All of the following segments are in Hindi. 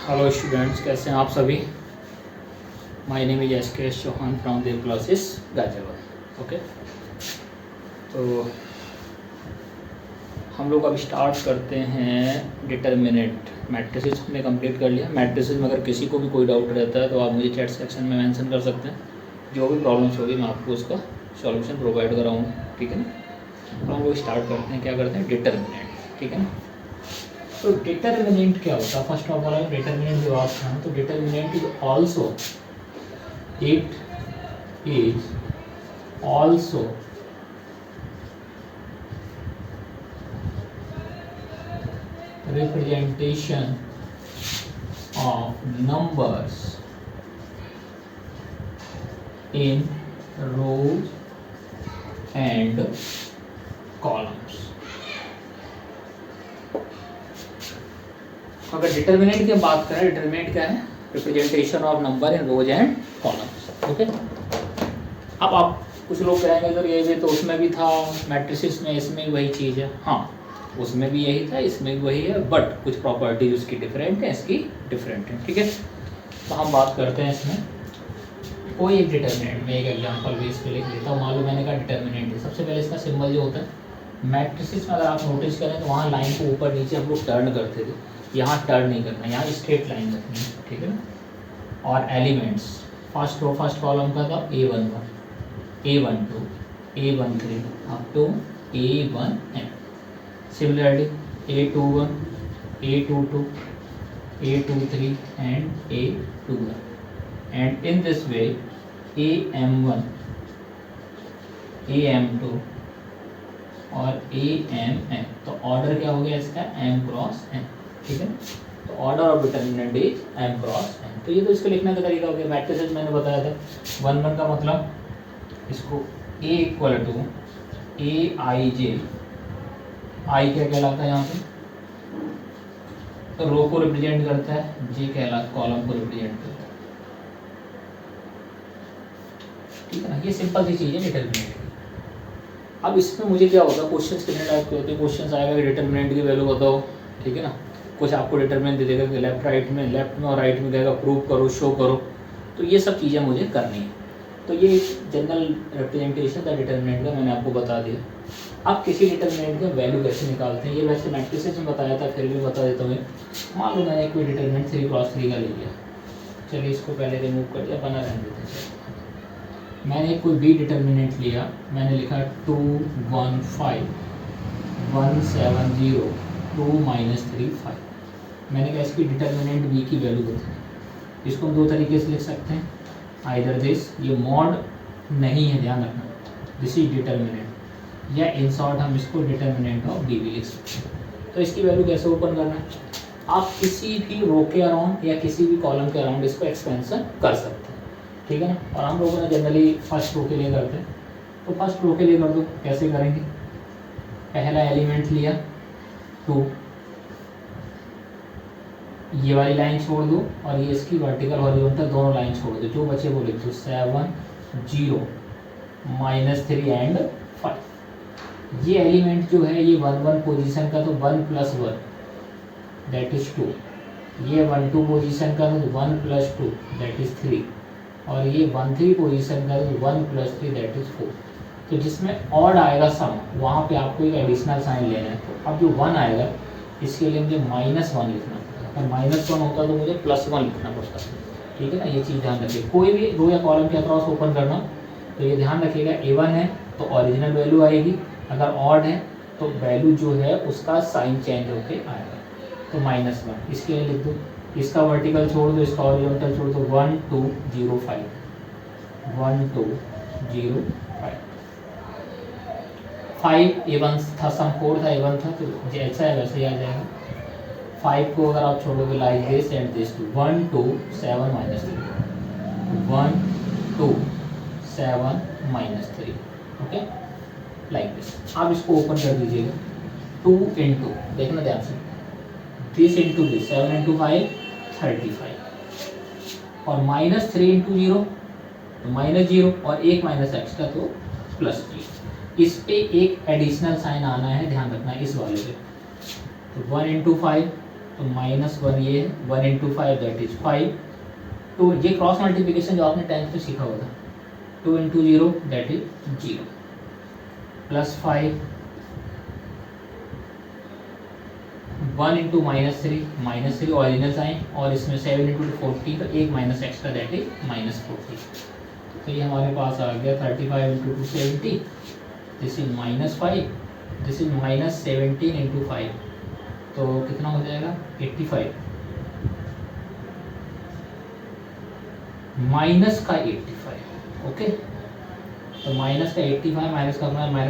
हेलो स्टूडेंट्स, कैसे हैं आप सभी। My name is S K Chauhan from Dev classes Ghaziabad. Okay, तो हम लोग अब स्टार्ट करते हैं डिटर्मिनेंट। मैट्रिसेस हमने कंप्लीट कर लिया। मैट्रिसेस में अगर किसी को भी कोई डाउट रहता है तो आप मुझे चैट सेक्शन में मेंशन कर सकते हैं। जो भी प्रॉब्लम्स होगी मैं आपको उसका सॉल्यूशन प्रोवाइड कराऊंगा, ठीक है ना। तो हम लोग स्टार्ट करते हैं, क्या करते हैं, डिटर्मिनेंट, ठीक है ना। तो डिटर्मिनेंट क्या होता है? फर्स्ट ऑफ ऑल डिटर्मिनेंट की बात करें तो determinant is also, it is also representation of numbers in rows and columns। अगर डिटर्मिनेंट की बात करें, डिटर्मिनेंट क्या है? Representation of number in rows and columns. Okay, अब आप कुछ लोग कहेंगे सर ये भी तो उसमें भी था, मैट्रिसेस में इसमें भी वही चीज़ है। हाँ, उसमें भी यही था, इसमें भी वही है, बट कुछ प्रॉपर्टीज उसकी डिफरेंट है, इसकी डिफरेंट है, ठीक है। तो हम बात करते हैं इसमें कोई एक डिटर्मिनेंट में। एक एग्जांपल भी इस पे लिख लेता हूँ। मान लो मैंने कहा डिटर्मिनेंट है। सबसे पहले इसका सिंबल जो होता है मैट्रिसेस में, अगर आप नोटिस करें तो वहाँ लाइन को ऊपर नीचे हम लोग टर्न करते थे, यहाँ टर्न नहीं करना, यहाँ स्ट्रेट लाइन रखनी है, ठीक है ना। और elements first row first column का था A11, A12, A13 up to A1n। Similarly, A21, A22, A23 and A21, and in this way AM1, AM2 और AMN। तो ऑर्डर क्या हो गया इसका? M क्रॉस N, ठीक है। तो order of determinant is M cross N। तो ये तो इसको लिखने का तरीका हो गया। मैट्रिसेस मैंने बताया था 1 का मतलब इसको A इक्वल टू AIJ, आई क्या कहलाता है यहाँ पे? तो रो को रिप्रेजेंट करता है, जे कहलाता कॉलम को रिप्रेजेंट करता है, ठीक है ना। ये सिंपल सी चीज़ है डिटर्मिनेंट की। अब इसमें मुझे क्या होता है, क्वेश्चंस कितने टाइप के होते हैं। क्वेश्चंस आएगा कि डिटर्मिनेंट की वैल्यू बताओ, ठीक है ना। कुछ आपको डिटर्मिनेंट दे देगा कि लेफ्ट में और राइट में कहेगा प्रूव करो, शो करो। तो ये सब चीज़ें मुझे करनी है। तो ये जनरल रिप्रेजेंटेशन था डिटर्मिनेंट का, मैंने आपको बता दिया। अब किसी डिटर्मिनेंट का वैल्यू कैसे निकालते हैं, ये वैसे मैट्रिसेस में बताया था, फिर भी बता देता हूँ। मान लो मैंने कोई डिटर्मिनेंट 3 क्रॉस 3 का ले लिया। चलिए इसको पहले रिमूव कर दिया, बना रहने देते हैं। मैंने कोई बी डिटर्मिनेंट लिया, मैंने लिखा 2 1 5 1 7 0 2 -3 5। मैंने कहा इसकी डिटर्मिनेंट बी की वैल्यू बताई। इसको हम दो तरीके से लिख सकते हैं। आइदर दिस, ये मॉड नहीं है, ध्यान रखना, दिस इज डिटर्मिनेंट, या इन शॉर्ट हम इसको डिटर्मिनेंट ऑफ डी भी लिख सकते हैं। तो इसकी वैल्यू कैसे ओपन करना है? आप किसी भी रो के अराउंड या किसी भी कॉलम के अराउंड इसको एक्सपेंशन कर सकते हैं, ठीक है ना। और हम लोगों ने जनरली फर्स्ट रो के लिए करते हैं, तो फर्स्ट रो के लिए कर दो। कैसे करेंगे? पहला एलिमेंट लिया 2, ये वाली लाइन छोड़ दो और ये इसकी वर्टिकल हॉरिजॉन्टल दोनों लाइन छोड़ दो, जो बचे वो लिख दो 7 0 -3 एंड 5। ये एलिमेंट जो है ये 1 1 पोजीशन का, तो 1 + 1 दैट इज 2। ये 1 2 पोजीशन का, तो 1 + 2 दैट इज 3। और ये 1 3 पोजीशन का, तो 1 + 3 दैट इज 4। तो जिसमें ऑड आएगा सम, वहाँ पे आपको एक एडिशनल साइन लेना है। तो अब जो 1 आएगा इसके लिए मुझे -1 लिखना पड़ेगा। अगर -1 होता तो मुझे +1 लिखना पड़ता, ठीक है ना। ये चीज़ ध्यान रखिए। कोई भी रो या कॉलम के अक्रॉस ओपन करना तो ये ध्यान रखिएगा, A1 है तो ओरिजिनल वैल्यू आएगी, अगर ऑड है तो वैल्यू जो है उसका साइन चेंज होके आएगा। तो -1 इसके लिए लिख दो। इसका वर्टिकल छोड़ दो, इसका हॉरिजॉन्टल छोड़ दो, 1 2 0 5 1 2 0 5 5 A1 था, सम 4 था, A1 था, तो जैसा है वैसे ही आ जाएगा। 5 को अगर आप छोड़ोगे like this and this, 1 2 7 -3 1 2 7 -3, okay, like this. आप इसको ओपन कर दीजिएगा। 2 × देखना ध्यान से, दिस × दिस, 7 × 5 35, और -3 × 0 तो -0, और एक माइनस एक्स्ट्रा तो +0। इस पे एक एडिशनल साइन आना है, ध्यान रखना इस वाले पे। तो 1 × 5 तो तो -1 ये है, 1 इंटू 5 दैट इज 5, 2 ये क्रॉस मल्टीप्लिकेशन जो आपने 10th में सीखा होगा, 2 into 0 that is 0, plus 5, 1 into -3 original आए, और इसमें 7 इंटू 40 तो एक माइनस एक्स्ट्रा दैट इज -40। तो ये हमारे पास आ गया 35 into 270, this is -5, this is -17 into 5, तो कितना हो जाएगा 85, माइनस का 85, ओके। तो माइनस का 85, माइनस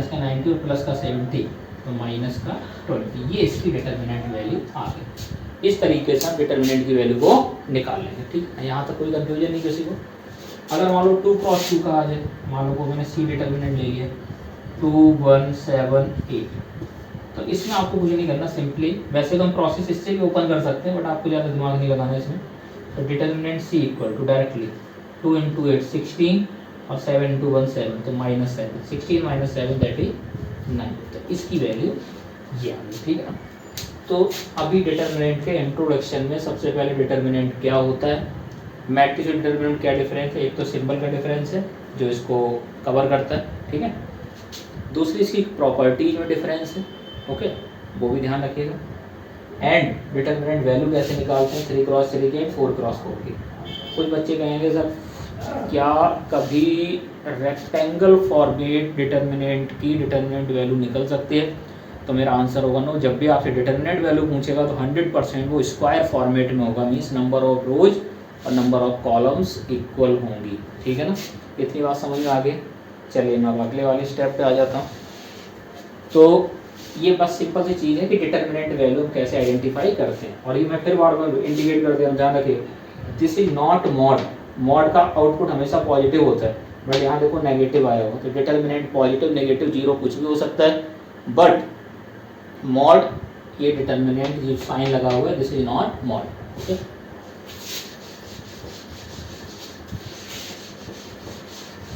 का 90 और प्लस का 70, तो माइनस का 20, ये इसकी डिटर्मिनेंट वैल्यू आ गई। इस तरीके से हम डिटर्मिनेंट की वैल्यू को निकाल लेंगे, ठीक है। यहाँ तक कोई कंफ्यूजन नहीं किसी को। अगर मान लो 2 क्रॉस 2 का आ जाए, मान लो को मैंने सी डिटर्मिनेंट ले लिया 2 1 7 8, तो इसमें आपको कुछ नहीं करना, सिंपली वैसे तो हम प्रोसेस इससे भी ओपन कर सकते हैं, बट आपको ज़्यादा दिमाग नहीं लगाना इसमें। तो determinant C equal to directly 2 into 8 16 और 7 इंटू 1 7, तो -7, 16 माइनस 7 दैट इज 9, तो इसकी वैल्यू ये आ गई, ठीक है ना। तो अभी डिटर्मिनेंट के इंट्रोडक्शन में सबसे पहले डिटर्मिनेंट क्या होता है, मैट्रिक्स और डिटर्मिनेंट क्या डिफरेंस है, एक तो सिंबल का डिफरेंस है जो इसको कवर करता है, ठीक है। दूसरी इसकी प्रॉपर्टीज में डिफरेंस है, ओके, वो भी ध्यान रखिएगा। एंड डिटर्मिनेंट वैल्यू कैसे निकालते हैं, 3 क्रॉस 3 की, 4 क्रॉस 4 की। कुछ बच्चे कहेंगे सर क्या कभी रेक्टेंगल फॉर्मेट डिटर्मिनेंट की डिटर्मिनेंट वैल्यू निकल सकती है, तो मेरा आंसर होगा नो। जब भी आपसे डिटर्मिनेंट वैल्यू पूछेगा तो 100% वो स्क्वायर फॉर्मेट में होगा, मीन्स नंबर ऑफ रोज और नंबर ऑफ कॉलम्स इक्वल होंगी, ठीक है ना। इतनी बात समझ में आ गई। चलिए मैं अब अगले वाले स्टेप पे आ जाता हूँ। तो ये बस सिंपल सी चीज़ है कि डिटर्मिनेंट वैल्यू कैसे आइडेंटिफाई करते हैं, और ये मैं फिर बार बार इंडिकेट कर दिया, ध्यान रखिए this is not mod. Mod का आउटपुट हमेशा पॉजिटिव होता है, बट यहाँ देखो नेगेटिव आया हो, तो डिटर्मिनेंट पॉजिटिव नेगेटिव जीरो कुछ भी हो सकता है, बट मॉड ये डिटर्मिनेंट जो साइन लगा हुआ है this is not mod, okay.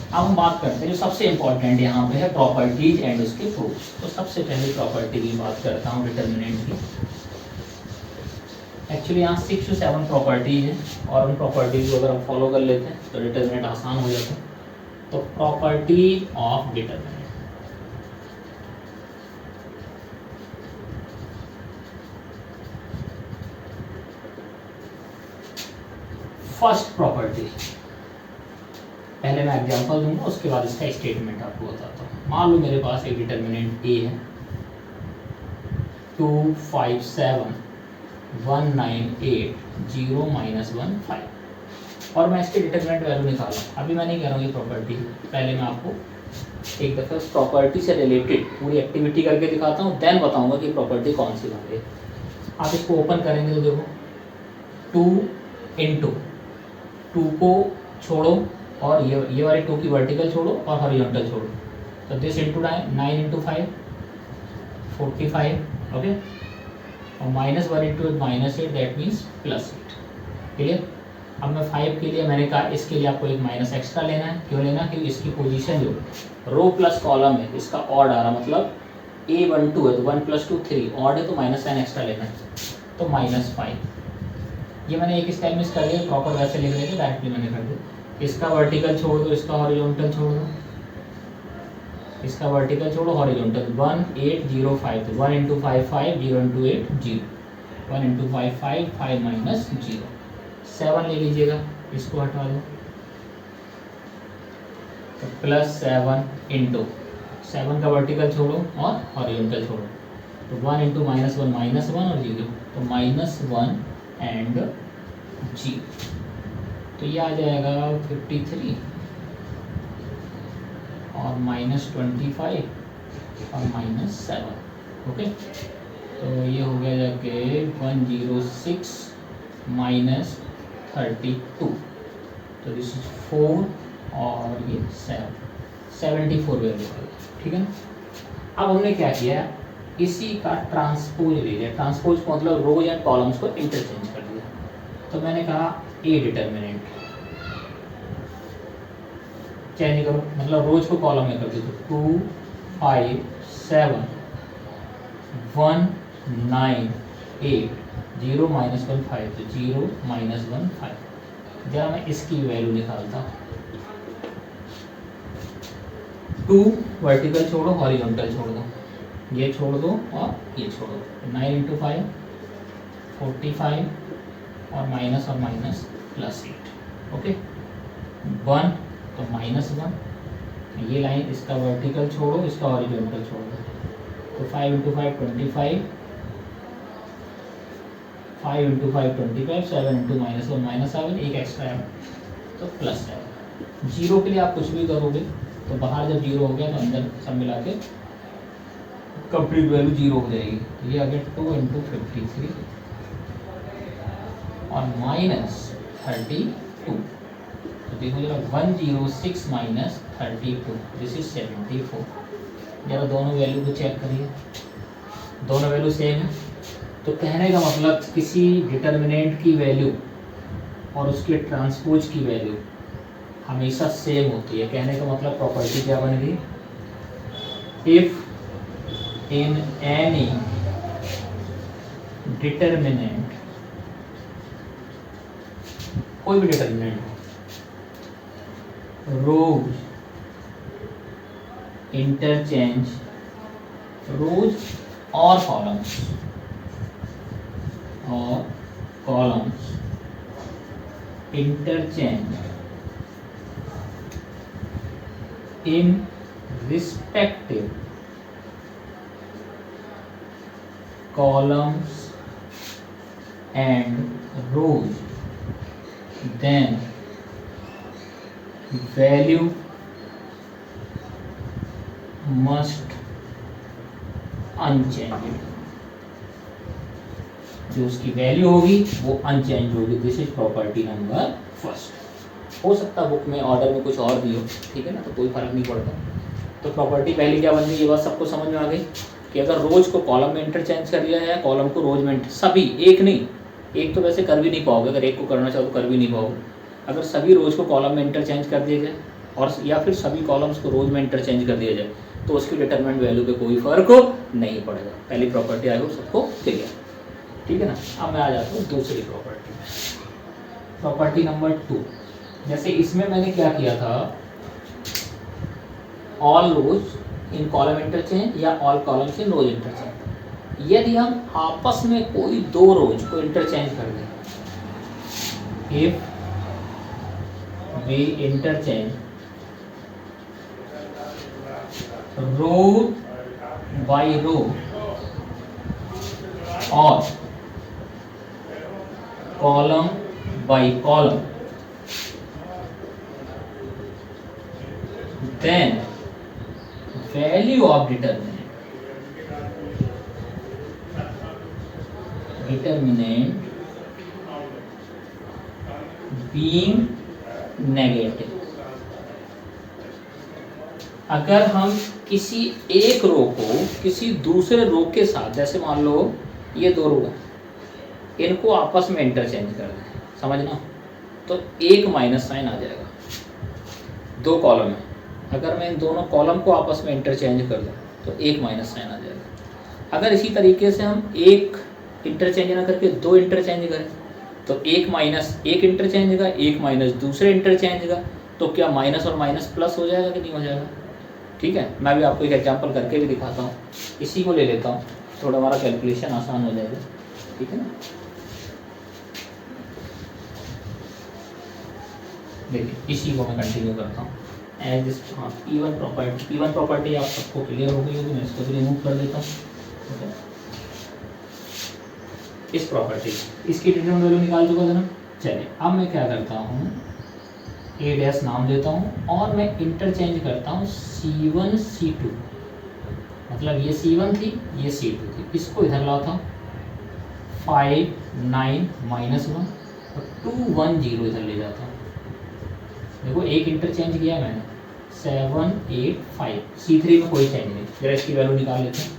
अब हम बात करते हैं जो सबसे इंपॉर्टेंट यहाँ पे है प्रॉपर्टीज एंड उसके प्रूफ्स। तो सबसे पहले प्रॉपर्टी की बात करता हूँ डिटर्मिनेंट की। एक्चुअली यहाँ 6 से 7 प्रॉपर्टीज हैं, और उन प्रॉपर्टीज को अगर हम फॉलो कर लेते हैं तो डिटर्मिनेंट आसान हो जाता है। तो property of determinant, first property, पहले मैं एग्जांपल दूंगा उसके बाद इसका स्टेटमेंट आपको बताता हूँ। मान लो मेरे पास एक डिटर्मिनेंट ए है 2 5 7 1 9 8 0 -1 5, और मैं इसके डिटर्मिनेंट वैल्यू निकाला। अभी मैं नहीं कह रहा हूँ ये प्रॉपर्टी, पहले मैं आपको एक दफ़ा उस प्रॉपर्टी से रिलेटेड पूरी एक्टिविटी करके दिखाता हूँ, देन बताऊँगा कि प्रॉपर्टी कौन सी बन रही है। आप इसको ओपन करेंगे तो देखो 2 इंटू 2 को छोड़ो, और ये वाली 2 की वर्टिकल छोड़ो और हॉरिजॉन्टल छोड़ो, तो दिस इंटू 9 इंटू 5 45, ओके, और -1 इंटू -8 दैट मीन्स +8, क्लियर। अब मैं 5 के लिए मैंने कहा इसके लिए आपको एक माइनस एक्स्ट्रा लेना है, क्यों लेना, क्योंकि इसकी पोजीशन जो रो प्लस कॉलम है इसका ऑड आ रहा, मतलब A12 है तो 1 + 2 3, ऑड है तो -10 एक्स्ट्रा लेना है, तो -5। ये मैंने एक स्टाइल मिस कर दिया, प्रॉपर वैसे लिख रहे थे, डायरेक्टली मैंने कर दिया। इसका वर्टिकल छोड़ दो, इसका हॉरिजॉन्टल छोड़ दो, इसका वर्टिकल छोड़ो हॉरिजॉन्टल, 1 8 0 5, तो 1 इंटू 5 5, 0 इंटू 8 0, 1 इंटू 5 5 5 माइनस 0, 7 ले लीजिएगा, इसको हटा दो, तो +7 इंटू 7 का वर्टिकल छोड़ो और हॉरिजॉन्टल छोड़ो, तो 1 इंटू -1 -1 और 0, तो -1 एंड 0, तो ये आ जाएगा 53 और -25 और -7, ओके। तो ये हो गया जाके 106 -32, तो दिस इज 4 और ये 74 वैल्यू, ठीक है ना। अब हमने क्या किया, इसी का ट्रांसपोज ले लिया, ट्रांसपोज को मतलब रो या कॉलम्स को इंटरचेंज कर दिया। तो मैंने कहा ए डिटर्मिनेंट चेंज करो, मतलब रोज को कॉलम में कर दो, तो 2 5 7 1 9 8 0 माइनस 1 5, तो 0 माइनस 1 5। जरा मैं इसकी वैल्यू निकालता हूँ। 2 वर्टिकल छोड़ो, हॉरिजॉन्टल छोड़ दो, ये छोड़ दो और ये छोड़ दो। 9 इंटू 5 45 और माइनस प्लस 8। ओके 1 तो -1, ये लाइन इसका वर्टिकल छोड़ो, इसका हॉरिजॉन्टल छोड़ दो। तो 5 इंटू 5 25, 5 इंटू 5 25, 7 इंटू -1 -7, एक एक्स्ट्रा है तो +7। जीरो के लिए आप कुछ भी करोगे तो बाहर जब जीरो हो गया तो अंदर सब मिला के कंप्लीट वैल्यू जीरो हो जाएगी। ये आ गया 2 इंटू 53 और -32। तो देखो जरा 106 माइनस 32, दिस इज 74। जरा दोनों वैल्यू को चेक करिए, दोनों वैल्यू सेम है। तो कहने का मतलब किसी डिटर्मिनेंट की वैल्यू और उसके ट्रांसपोज की वैल्यू हमेशा सेम होती है। कहने का मतलब प्रॉपर्टी क्या बन गई, इफ इन एनी डिटर्मिनेंट, कोई भी डिटर्मिनेंट हो, रोज इंटरचेंज, रोज और columns interchange in respective columns and rows, then value must unchanged, जो उसकी वैल्यू होगी वो अनचेंज होगी। This is property number first. हो सकता है बुक में ऑर्डर में कुछ और भी हो, ठीक है ना, तो कोई फर्क नहीं पड़ता। तो प्रॉपर्टी पहली क्या बन गई, ये बात सबको समझ में आ गई कि अगर रोज को कॉलम में इंटरचेंज कर दिया जाए, कॉलम को रोज में, सभी, एक नहीं, एक तो वैसे कर भी नहीं पाओगे, अगर एक को करना चाहो तो कर भी नहीं पाओगे। अगर सभी रोज को कॉलम में इंटरचेंज कर दिया जाए और या फिर सभी कॉलम्स को रोज में इंटरचेंज कर दिया जाए तो उसकी डिटरमिनेंट वैल्यू पे कोई फर्क नहीं पड़ेगा। पहली प्रॉपर्टी आई हो सबको क्लियर, ठीक है ना। अब मैं आ जाता हूँ दूसरी प्रॉपर्टी में, प्रॉपर्टी नंबर 2। जैसे इसमें मैंने क्या किया था, all rows in column interchange या all columns in rows interchange. यदि हम आपस में कोई दो रोज को इंटरचेंज कर दें, if we interchange row by row और column by column, then value of determinant being negative। अगर हम किसी एक रो को किसी दूसरे रो के साथ, जैसे मान लो ये दो रो है, इनको आपस में इंटरचेंज कर दें, समझना, तो एक माइनस साइन आ जाएगा। दो कॉलम है, अगर मैं इन दोनों कॉलम को आपस में इंटरचेंज कर दूं तो एक माइनस साइन आ जाएगा। अगर इसी तरीके से हम एक इंटरचेंज ना करके दो इंटरचेंज करें तो एक माइनस एक इंटरचेंज का, एक माइनस दूसरे इंटरचेंज का, तो क्या माइनस और माइनस प्लस हो जाएगा कि नहीं हो जाएगा। ठीक है, मैं भी आपको एक एग्जांपल करके भी दिखाता हूँ। इसी को ले लेता हूँ, थोड़ा हमारा कैलकुलेशन आसान हो जाएगा, ठीक है ना। देखिए इसी को मैं कंटिन्यू करता हूँ एज दिस। हाँ, P1 प्रॉपर्टी आप सबको क्लियर हो गई होगी, मैं इसको भी रिमूव कर देता हूँ। okay? इस प्रॉपर्टी इसकी डिटरमिनेंट वैल्यू निकाल चुका था ना। चलिए अब मैं क्या करता हूँ, ए डैश नाम देता हूँ और मैं इंटरचेंज करता हूँ C1 C2, मतलब ये C1 थी ये C2 थी, इसको इधर लाता हूँ 5 9 -1 और 2 1 0 इधर ले जाता हूँ। देखो एक इंटरचेंज किया मैंने 7 8 5, C3 में कोई चेंज नहीं। जरा इसकी वैल्यू निकाल लेते हैं,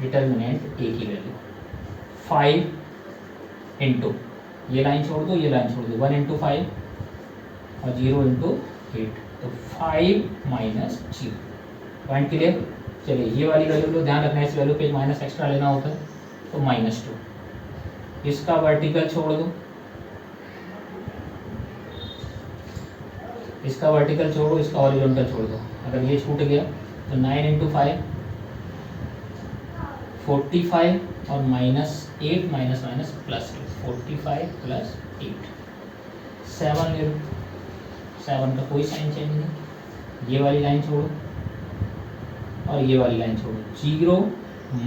डिटर्मिनेंट ए की वैल्यू 5 इंटू, ये लाइन छोड़ दो ये लाइन छोड़ दो, 1 इंटू 5 और 0 इंटू 8, तो 5 माइनस 0। Point clear. चलिए ये वाली वैल्यू को ध्यान रखना है, इस वैल्यू पे माइनस एक्स्ट्रा लेना होता है, तो -2। इसका वर्टिकल छोड़ दो, इसका वर्टिकल छोड़ो, इसका हॉरिजॉन्टल छोड़ दो। अगर ये छूट गया तो 9 इंटू 5 45 और -8 माइनस माइनस प्लस 45 प्लस 8 7 ले लो। 7 का कोई साइन चेंज नहीं। ये वाली लाइन छोड़ो और ये वाली लाइन छोड़ो। 0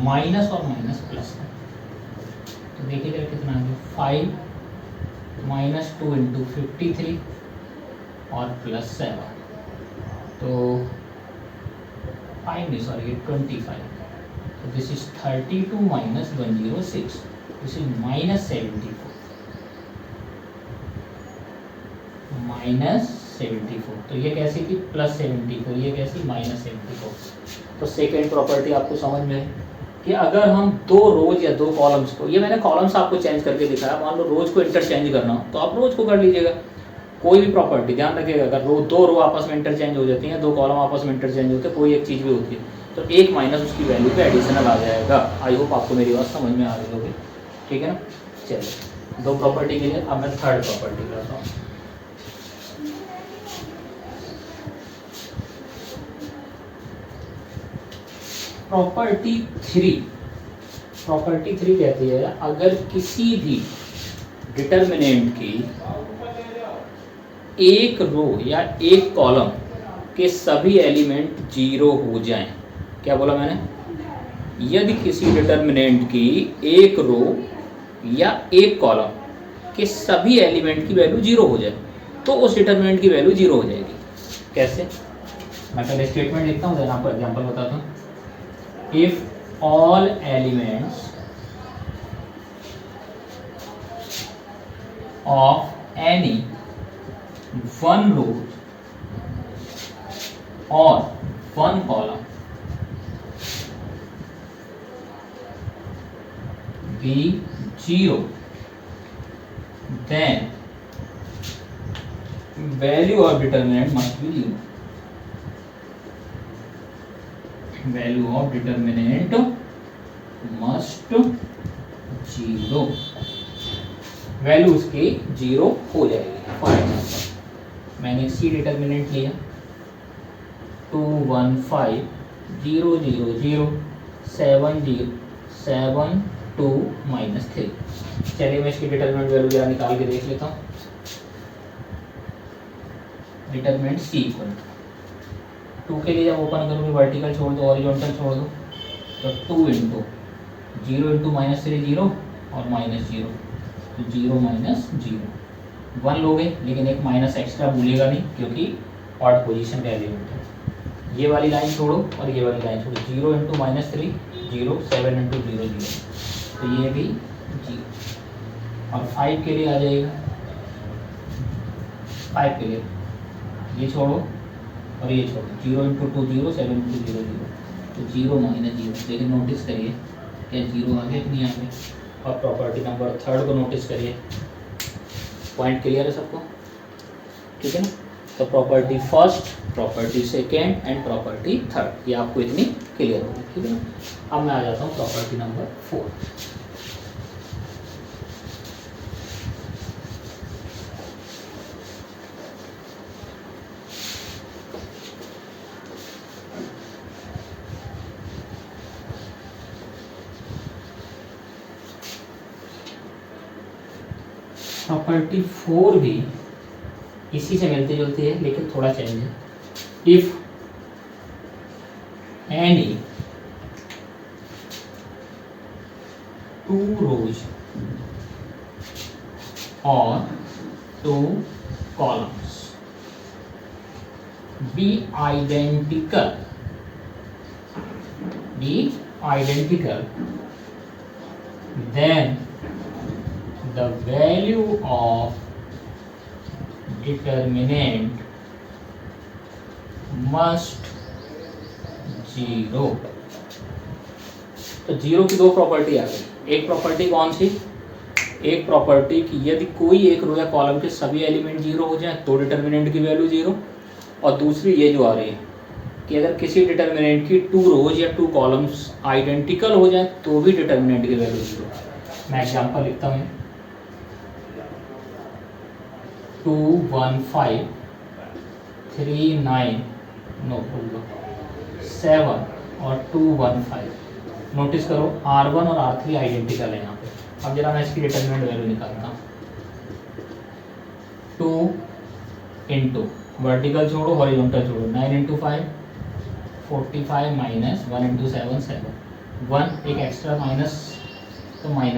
माइनस और माइनस प्लस है, तो देखिएगा कितना आ गया 5 माइनस 2 इंटू 53 और प्लस 7, तो 5 नहीं सॉरी 25। तो this is 32 minus 106, this is -74 -74। तो ये कैसी थी +74, ये कैसी -74। तो सेकेंड प्रॉपर्टी आपको समझ में है कि अगर हम दो रोज या दो कॉलम्स को, ये मैंने कॉलम्स आपको चेंज करके दिखाया, मान लो रोज को इंटरचेंज करना हो तो आप रोज को कर लीजिएगा। कोई भी प्रॉपर्टी ध्यान रखिएगा, अगर दो रो आपस में इंटरचेंज हो जाती हैं, दो कॉलम आपस में इंटरचेंज होते हैं, कोई एक चीज़ भी होती है, तो एक माइनस उसकी वैल्यू पे एडिशनल आ जाएगा। आई होप आपको मेरी बात समझ में आ रही होगी, ठीक है ना। चलिए, दो प्रॉपर्टी के लिए अब मैं थर्ड प्रॉपर्टी करता हूँ। प्रॉपर्टी थ्री कहती है अगर किसी भी डिटर्मिनेंट की एक रो या एक कॉलम के सभी एलिमेंट 0 हो जाएं। क्या बोला मैंने? यदि किसी डिटर्मिनेंट की एक रो या एक कॉलम के सभी एलिमेंट की वैल्यू 0 हो जाए तो उस डिटर्मिनेंट की वैल्यू 0 हो जाएगी। कैसे? मैं पहले स्टेटमेंट लिखता हूँ, देन आपको एग्जांपल बताता हूँ। If all elements of any one row or one column be 0, then value of determinant must be 0. Value of determinant must 0, value उसकी 0 हो जाएगी। फॉर एग्जाम्पल मैंने सी डिटर्मिनेंट लिया 2 1 5 0 0 0 7 0 7 2 -3। चलिए मैं इसकी डिटर्मिनेंट वैल्यू जरा निकाल के देख लेता हूँ। डिटर्मिनेंट सी इक्वल 2 के लिए जब ओपन करोगे वर्टिकल छोड़ दो, हॉरिजॉन्टल छोड़ दो, तो 2 इंटू 0 इंटू -3 0 और -0, तो 0 -0 1 लोगे, लेकिन एक माइनस एक्स्ट्रा भूलेगा नहीं क्योंकि ऑड पोजीशन का एलिमेंट है। ये वाली लाइन छोड़ो और ये वाली लाइन छोड़ो। 0 इंटू -3 0, 7 इंटू 0 0, तो ये भी 0। और 5 के लिए आ जाएगा, 5 के लिए ये छोड़ो और ये छोड़ो। 0 इंटू 2 0, 7 इंटू 0 0, तो 0 -0। लेकिन नोटिस करिए क्या 0 आ गया कि नहीं आ गया। और प्रॉपर्टी नंबर थर्ड को नोटिस करिए। पॉइंट क्लियर है सबको? ठीक है ना। तो property first, property second and property third, ये आपको इतनी क्लियर होगी। ठीक है ना। अब मैं आ जाता हूँ प्रॉपर्टी नंबर 4। प्रॉपर्टी 4 भी इसी से मिलती जुलती है लेकिन थोड़ा चेंज है। If any 2 rows or 2 columns be identical, then the value of determinant must 0। तो 0 की दो प्रॉपर्टी आ गई। एक प्रॉपर्टी कौन सी? एक प्रॉपर्टी की यदि कोई एक रो या कॉलम के सभी एलिमेंट 0 हो जाए तो डिटर्मिनेंट की वैल्यू 0। और दूसरी ये जो आ रही है कि अगर किसी डिटर्मिनेंट की 2 रोज या 2 कॉलम्स आइडेंटिकल हो जाए तो भी डिटर्मिनेंट की वैल्यू 0। मैं एग्जाम्पल लिखता हूँ 2 1 5 3 9 7 और 2 1 5। नोटिस करो R1 और R3 आइडेंटिकल है यहाँ पे। अब जरा मैं इसकी डिटरमिनेंट वैल्यू निकालता हूँ। 2 इंटू वर्टिकल छोड़ो हॉरिजॉन्टल छोड़ो, 9 इंटू 5 45 माइनस 1 इंटू 7 7, 1 एक एक्स्ट्रा माइनस तो -1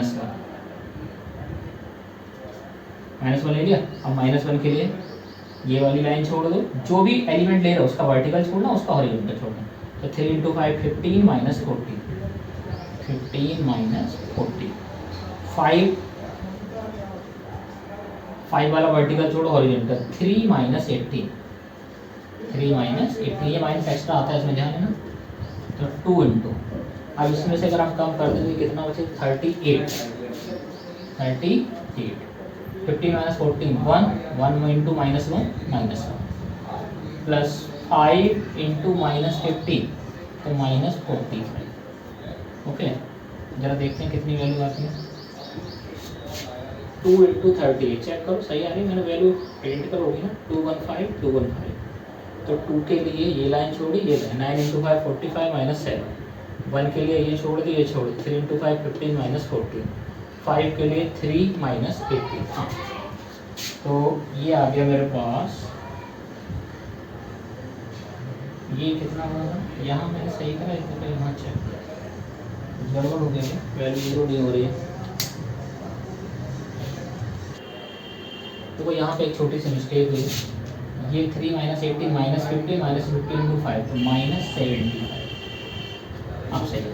-1 ले लिया। अब -1 के लिए ये वाली लाइन छोड़ दो, जो भी एलिमेंट ले रहा है उसका वर्टिकल छोड़ना, उसका हॉरिजॉन्टल छोड़ना। तो 3 इंटू 5 15 माइनस 40, 15 माइनस 40, 5 वाला वर्टिकल छोड़ो हॉरिजॉन्टल, 3 माइनस 18, 3 माइनस 18, ये माइनस एक्स्ट्रा आता है इसमें ध्यान है ना। तो 2 इंटू, अब इसमें से अगर हम कम कर दें तो कितना बचे 38, 15 माइनस 14 1 इंटू -1 -1 प्लस 5 इंटू -15 तो -45। ओके, जरा देखते हैं कितनी वैल्यू आती है। 2 इंटू 38 चेक करो सही आ रही है, मैंने वैल्यू आइडेंटिकल होगी ना, 215 215। तो 2 के लिए ये लाइन छोड़ी, ये लाइन 9 इंटू 5 45 माइनस 7, 1 के लिए ये छोड़ दी, ये छोड़ दी, 3 इंटू 5 15 माइनस 14, 5 के लिए 3 माइनस 18। हाँ, तो ये आ गया मेरे पास, ये कितना होगा, यहाँ मैंने सही करा इसको, कहीं यहाँ चेक गड़बड़ हो गया, वैल्यू जीरो नहीं हो रही है। तो यहाँ पे एक छोटी सी मिस्टेक हुई, ये 3 माइनस 18 माइनस 50 माइनस 15 इंटू 5 तो -75। अब सही है,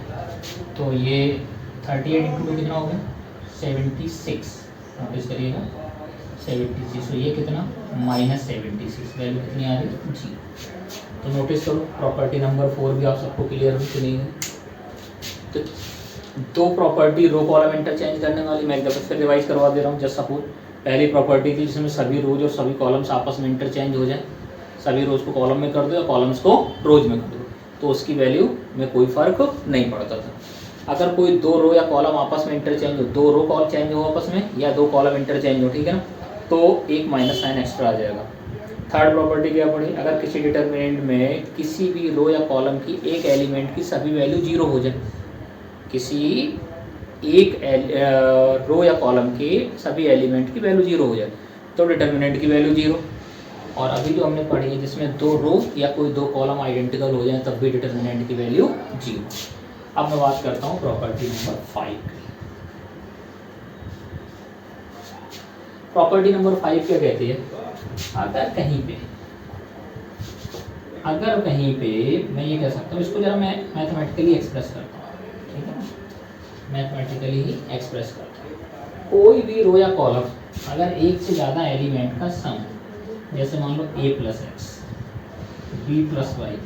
तो ये 38 इंटू 2 कितना हो गया 76, नोटिस करिएगा 76। तो ये कितना -76, वैल्यू कितनी आ रही जी। तो नोटिस करो प्रॉपर्टी नंबर 4 भी आप सबको क्लियर हो कि नहीं है। तो दो प्रॉपर्टी रो कॉलम इंटरचेंज करने वाली, मैं एक दफ़ा फिर रिवाइज करवा दे रहा हूँ। जस्ट सपोज पहली प्रॉपर्टी थी जिसमें सभी रोज और सभी कॉलम्स आपस में इंटरचेंज हो जाए, सभी रोज को कॉलम में कर दो या कॉलम्स को रोज में कर दो, तो उसकी वैल्यू में कोई फ़र्क नहीं पड़ता था। अगर कोई दो रो या कॉलम आपस में इंटरचेंज हो, दो रो कॉल चेंज हो आपस में या दो कॉलम इंटरचेंज हो, ठीक है ना, तो एक माइनस साइन एक्स्ट्रा आ जाएगा। थर्ड प्रॉपर्टी क्या पड़ी, अगर किसी डिटर्मिनेंट में किसी भी रो या कॉलम की एक एलिमेंट की सभी वैल्यू जीरो हो जाए, किसी एक रो या कॉलम के सभी एलिमेंट की वैल्यू जीरो हो जाए तो डिटर्मिनेंट की वैल्यू जीरो। और अभी जो हमने पढ़ी है जिसमें दो रो या कोई दो कॉलम आइडेंटिकल हो जाए तब भी डिटर्मिनेंट की वैल्यू जीरो। अब मैं बात करता हूँ प्रॉपर्टी नंबर 5। प्रॉपर्टी नंबर 5 क्या कहती है, अगर कहीं पे मैं ये कह सकता हूँ, इसको जरा मैं मैथमेटिकली एक्सप्रेस करता हूँ, ठीक है ना, मैथमेटिकली ही एक्सप्रेस करता हूँ। कोई भी रो या कॉलम अगर एक से ज़्यादा एलिमेंट का सम, जैसे मान लो a plus X, b plus Y,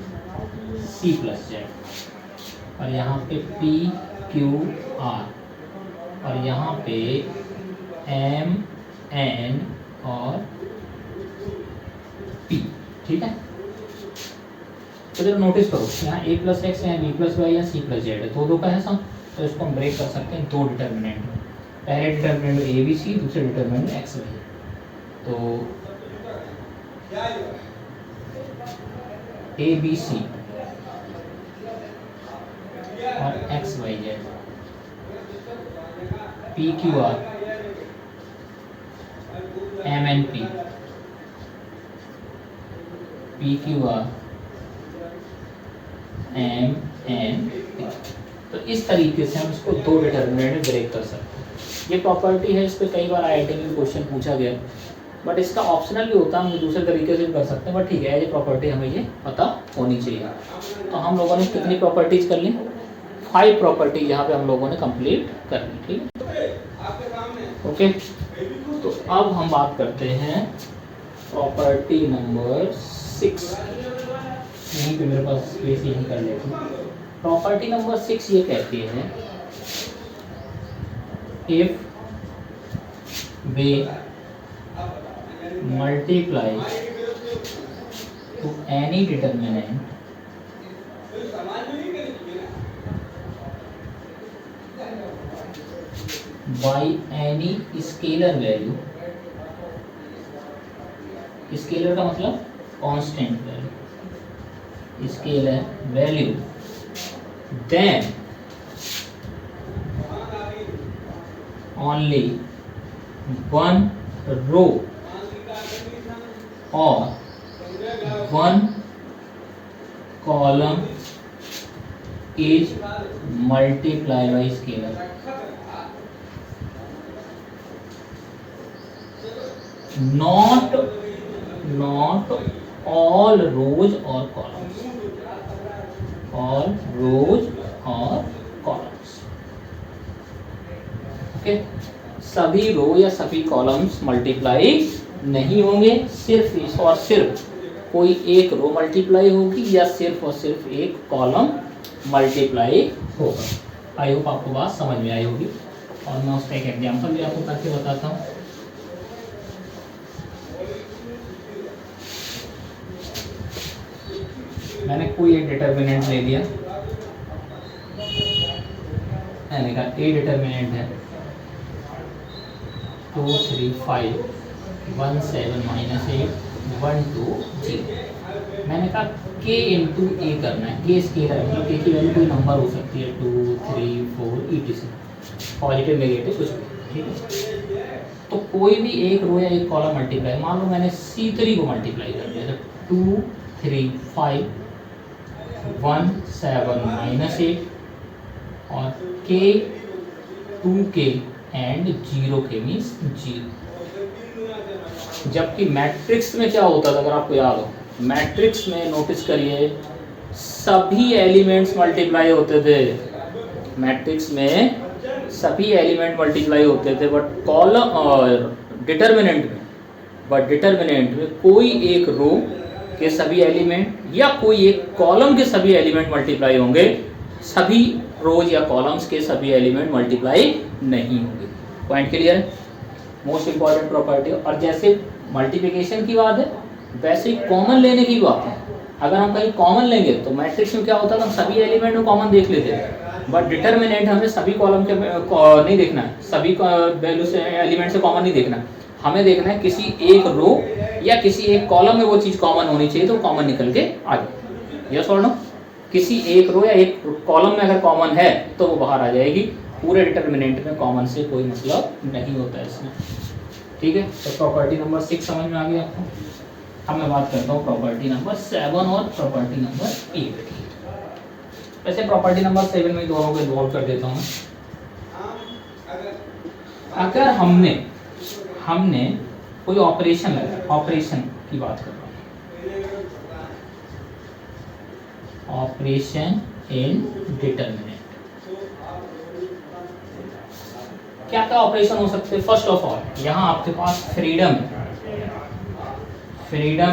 c plus Z, और यहाँ पे p q r, और यहाँ पे m n और p, ठीक है। तो जरा नोटिस करो यहाँ a प्लस एक्स है, b प्लस वाई या c प्लस जेड है, दो का है सम, तो इसको हम ब्रेक कर सकते हैं दो डिटर्मिनेंट में। पहले डिटर्मिनेंट में ए बी सी, दूसरे डिटर्मिनेंट में एक्स वाई। तो ए बी सी और X Y Z, P Q R, M N P, P Q R, M N P. तो इस तरीके से हम इसको दो डिटर्मिनेंट में ब्रेक कर सकते हैं। ये प्रॉपर्टी है, इस पर कई बार आईआईटी में क्वेश्चन पूछा गया, बट इसका ऑप्शनल भी होता है, हम दूसरे तरीके से भी कर सकते हैं, बट ठीक है, ये प्रॉपर्टी हमें ये पता होनी चाहिए। तो हम लोगों ने कितनी प्रॉपर्टीज कर ली, 5 प्रॉपर्टी यहाँ पे हम लोगों ने कंप्लीट कर ली, ठीक है, ओके। तो अब हम बात करते हैं प्रॉपर्टी नंबर 6। यहीं पे मेरे पास स्पेस यहीं कर लेते हैं। प्रॉपर्टी नंबर 6 ये कहती है, if we multiply to any determinant by any scalar value, scalar का मतलब constant value, scalar value, then only one row और one column is multiply by scalar. Not all rows or columns, all rows or columns, okay. सभी रो या सभी कॉलम्स मल्टीप्लाई नहीं होंगे, सिर्फ और सिर्फ कोई एक रो मल्टीप्लाई होगी या सिर्फ और सिर्फ एक कॉलम मल्टीप्लाई होगा। आई होप आपको बात समझ में आई होगी और मैं उसका एक एग्जांपल भी आपको करके बताता हूँ। मैंने कोई एक डिटर्मिनेंट ले लिया, मैंने कहा ए डिटर्मिनेंट है 2 3 5 1 7 -8 1 2 0। मैंने कहा k इंटू ए करना है, k स्केलर है, मतलब k की वैल्यू कोई नंबर हो सकती है 2 3 4 etc, पॉजिटिव नेगेटिव कुछ भी, ठीक है। तो कोई भी एक रो या एक कॉलम मल्टीप्लाई, मान लो मैंने C3 को मल्टीप्लाई कर दिया, 2 3 5 1 7 -8 और k 2k and 0k means 0। जबकि मैट्रिक्स में क्या होता था, अगर आपको याद हो, मैट्रिक्स में नोटिस करिए सभी एलिमेंट्स मल्टीप्लाई होते थे, मैट्रिक्स में सभी एलिमेंट मल्टीप्लाई होते थे, बट कॉलम और डिटर्मिनेंट में कोई एक रो के सभी एलिमेंट या कोई एक कॉलम के सभी एलिमेंट मल्टीप्लाई होंगे, सभी रोज या कॉलम्स के सभी एलिमेंट मल्टीप्लाई नहीं होंगे। पॉइंट क्लियर है? Most important property. और जैसे मल्टीप्लिकेशन की बात है वैसे ही कॉमन लेने की बात है। अगर हम कहीं कॉमन लेंगे तो मैट्रिक्स में क्या होता था, हम सभी एलिमेंट में कॉमन देख लेते हैं, बट डिटर्मिनेंट हमें सभी कॉलम के नहीं देखना है, सभी वैल्यू से एलिमेंट से कॉमन नहीं देखना, हमें देखना है किसी एक रो या किसी एक कॉलम में वो चीज़ कॉमन होनी चाहिए तो कॉमन निकल के आ जाए। यस और नो? किसी एक रो या एक कॉलम में अगर कॉमन है तो वो बाहर आ जाएगी, पूरे डिटर्मिनेंट में कॉमन से कोई मतलब नहीं होता है इसमें। ठीक है, तो प्रॉपर्टी नंबर 6 समझ में आ गई आपको। अब मैं बात करता हूँ प्रॉपर्टी नंबर 7 और प्रॉपर्टी नंबर 8 की। वैसे प्रॉपर्टी नंबर 7 में दोनों को इन्वॉल्व कर देता हूँ। अगर हमने कोई ऑपरेशन लगाया, ऑपरेशन की बात कर रहा हूँ, ऑपरेशन इन डिटर्मिनेंट, क्या क्या ऑपरेशन हो सकते हैं? फर्स्ट ऑफ ऑल यहाँ आपके पास फ्रीडम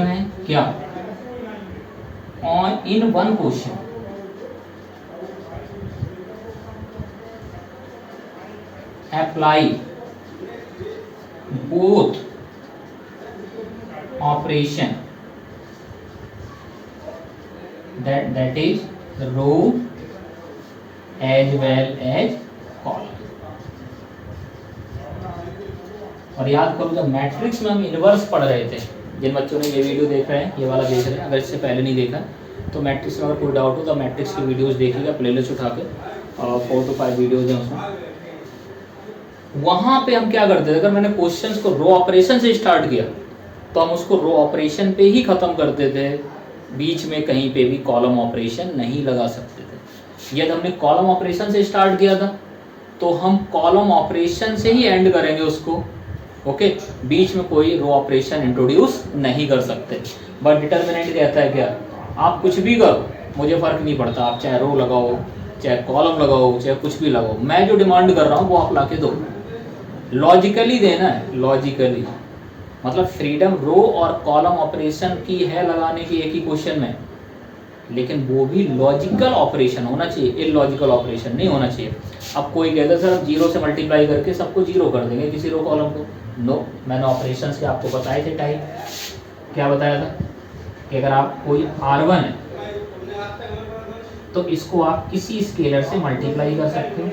है क्या, on in one question apply both operation that is row as well as column। और याद करो जब मैट्रिक्स में हम इनवर्स पढ़ रहे थे, जिन बच्चों ने ये वीडियो देख रहे हैं, ये वाला देख रहे हैं, अगर इससे पहले नहीं देखा तो मैट्रिक्स में अगर कोई डाउट हो तो मैट्रिक्स की वीडियोस देखिएगा, प्लेलिस्ट उठा के 4 to 5 वीडियोज हैं उसमें। वहाँ पे हम क्या करते थे, अगर मैंने क्वेश्चंस को रो ऑपरेशन से स्टार्ट किया तो हम उसको रो ऑपरेशन पे ही ख़त्म करते थे, बीच में कहीं पे भी कॉलम ऑपरेशन नहीं लगा सकते थे। यदि हमने कॉलम ऑपरेशन से स्टार्ट किया था तो हम कॉलम ऑपरेशन से ही एंड करेंगे उसको, ओके। बीच में कोई रो ऑपरेशन इंट्रोड्यूस नहीं कर सकते। बट डिटर्मिनेंट कहता है क्या, आप कुछ भी करो मुझे फ़र्क नहीं पड़ता, आप चाहे रो लगाओ चाहे कॉलम लगाओ चाहे कुछ भी लगाओ, मैं जो डिमांड कर रहा हूँ वो आप ला के दो। लॉजिकली देना है, लॉजिकली मतलब फ्रीडम रो और कॉलम ऑपरेशन की है लगाने की एक ही क्वेश्चन में, लेकिन वो भी लॉजिकल ऑपरेशन होना चाहिए, इलॉजिकल ऑपरेशन नहीं होना चाहिए। अब कोई कहता है सर हम 0 से मल्टीप्लाई करके सबको 0 कर देंगे किसी रो कॉलम को, नो। मैंने ऑपरेशंस के आपको बताए थे टाइप, क्या बताया था कि अगर आप कोई R1 है तो इसको आप किसी स्केलर से मल्टीप्लाई कर सकते हो,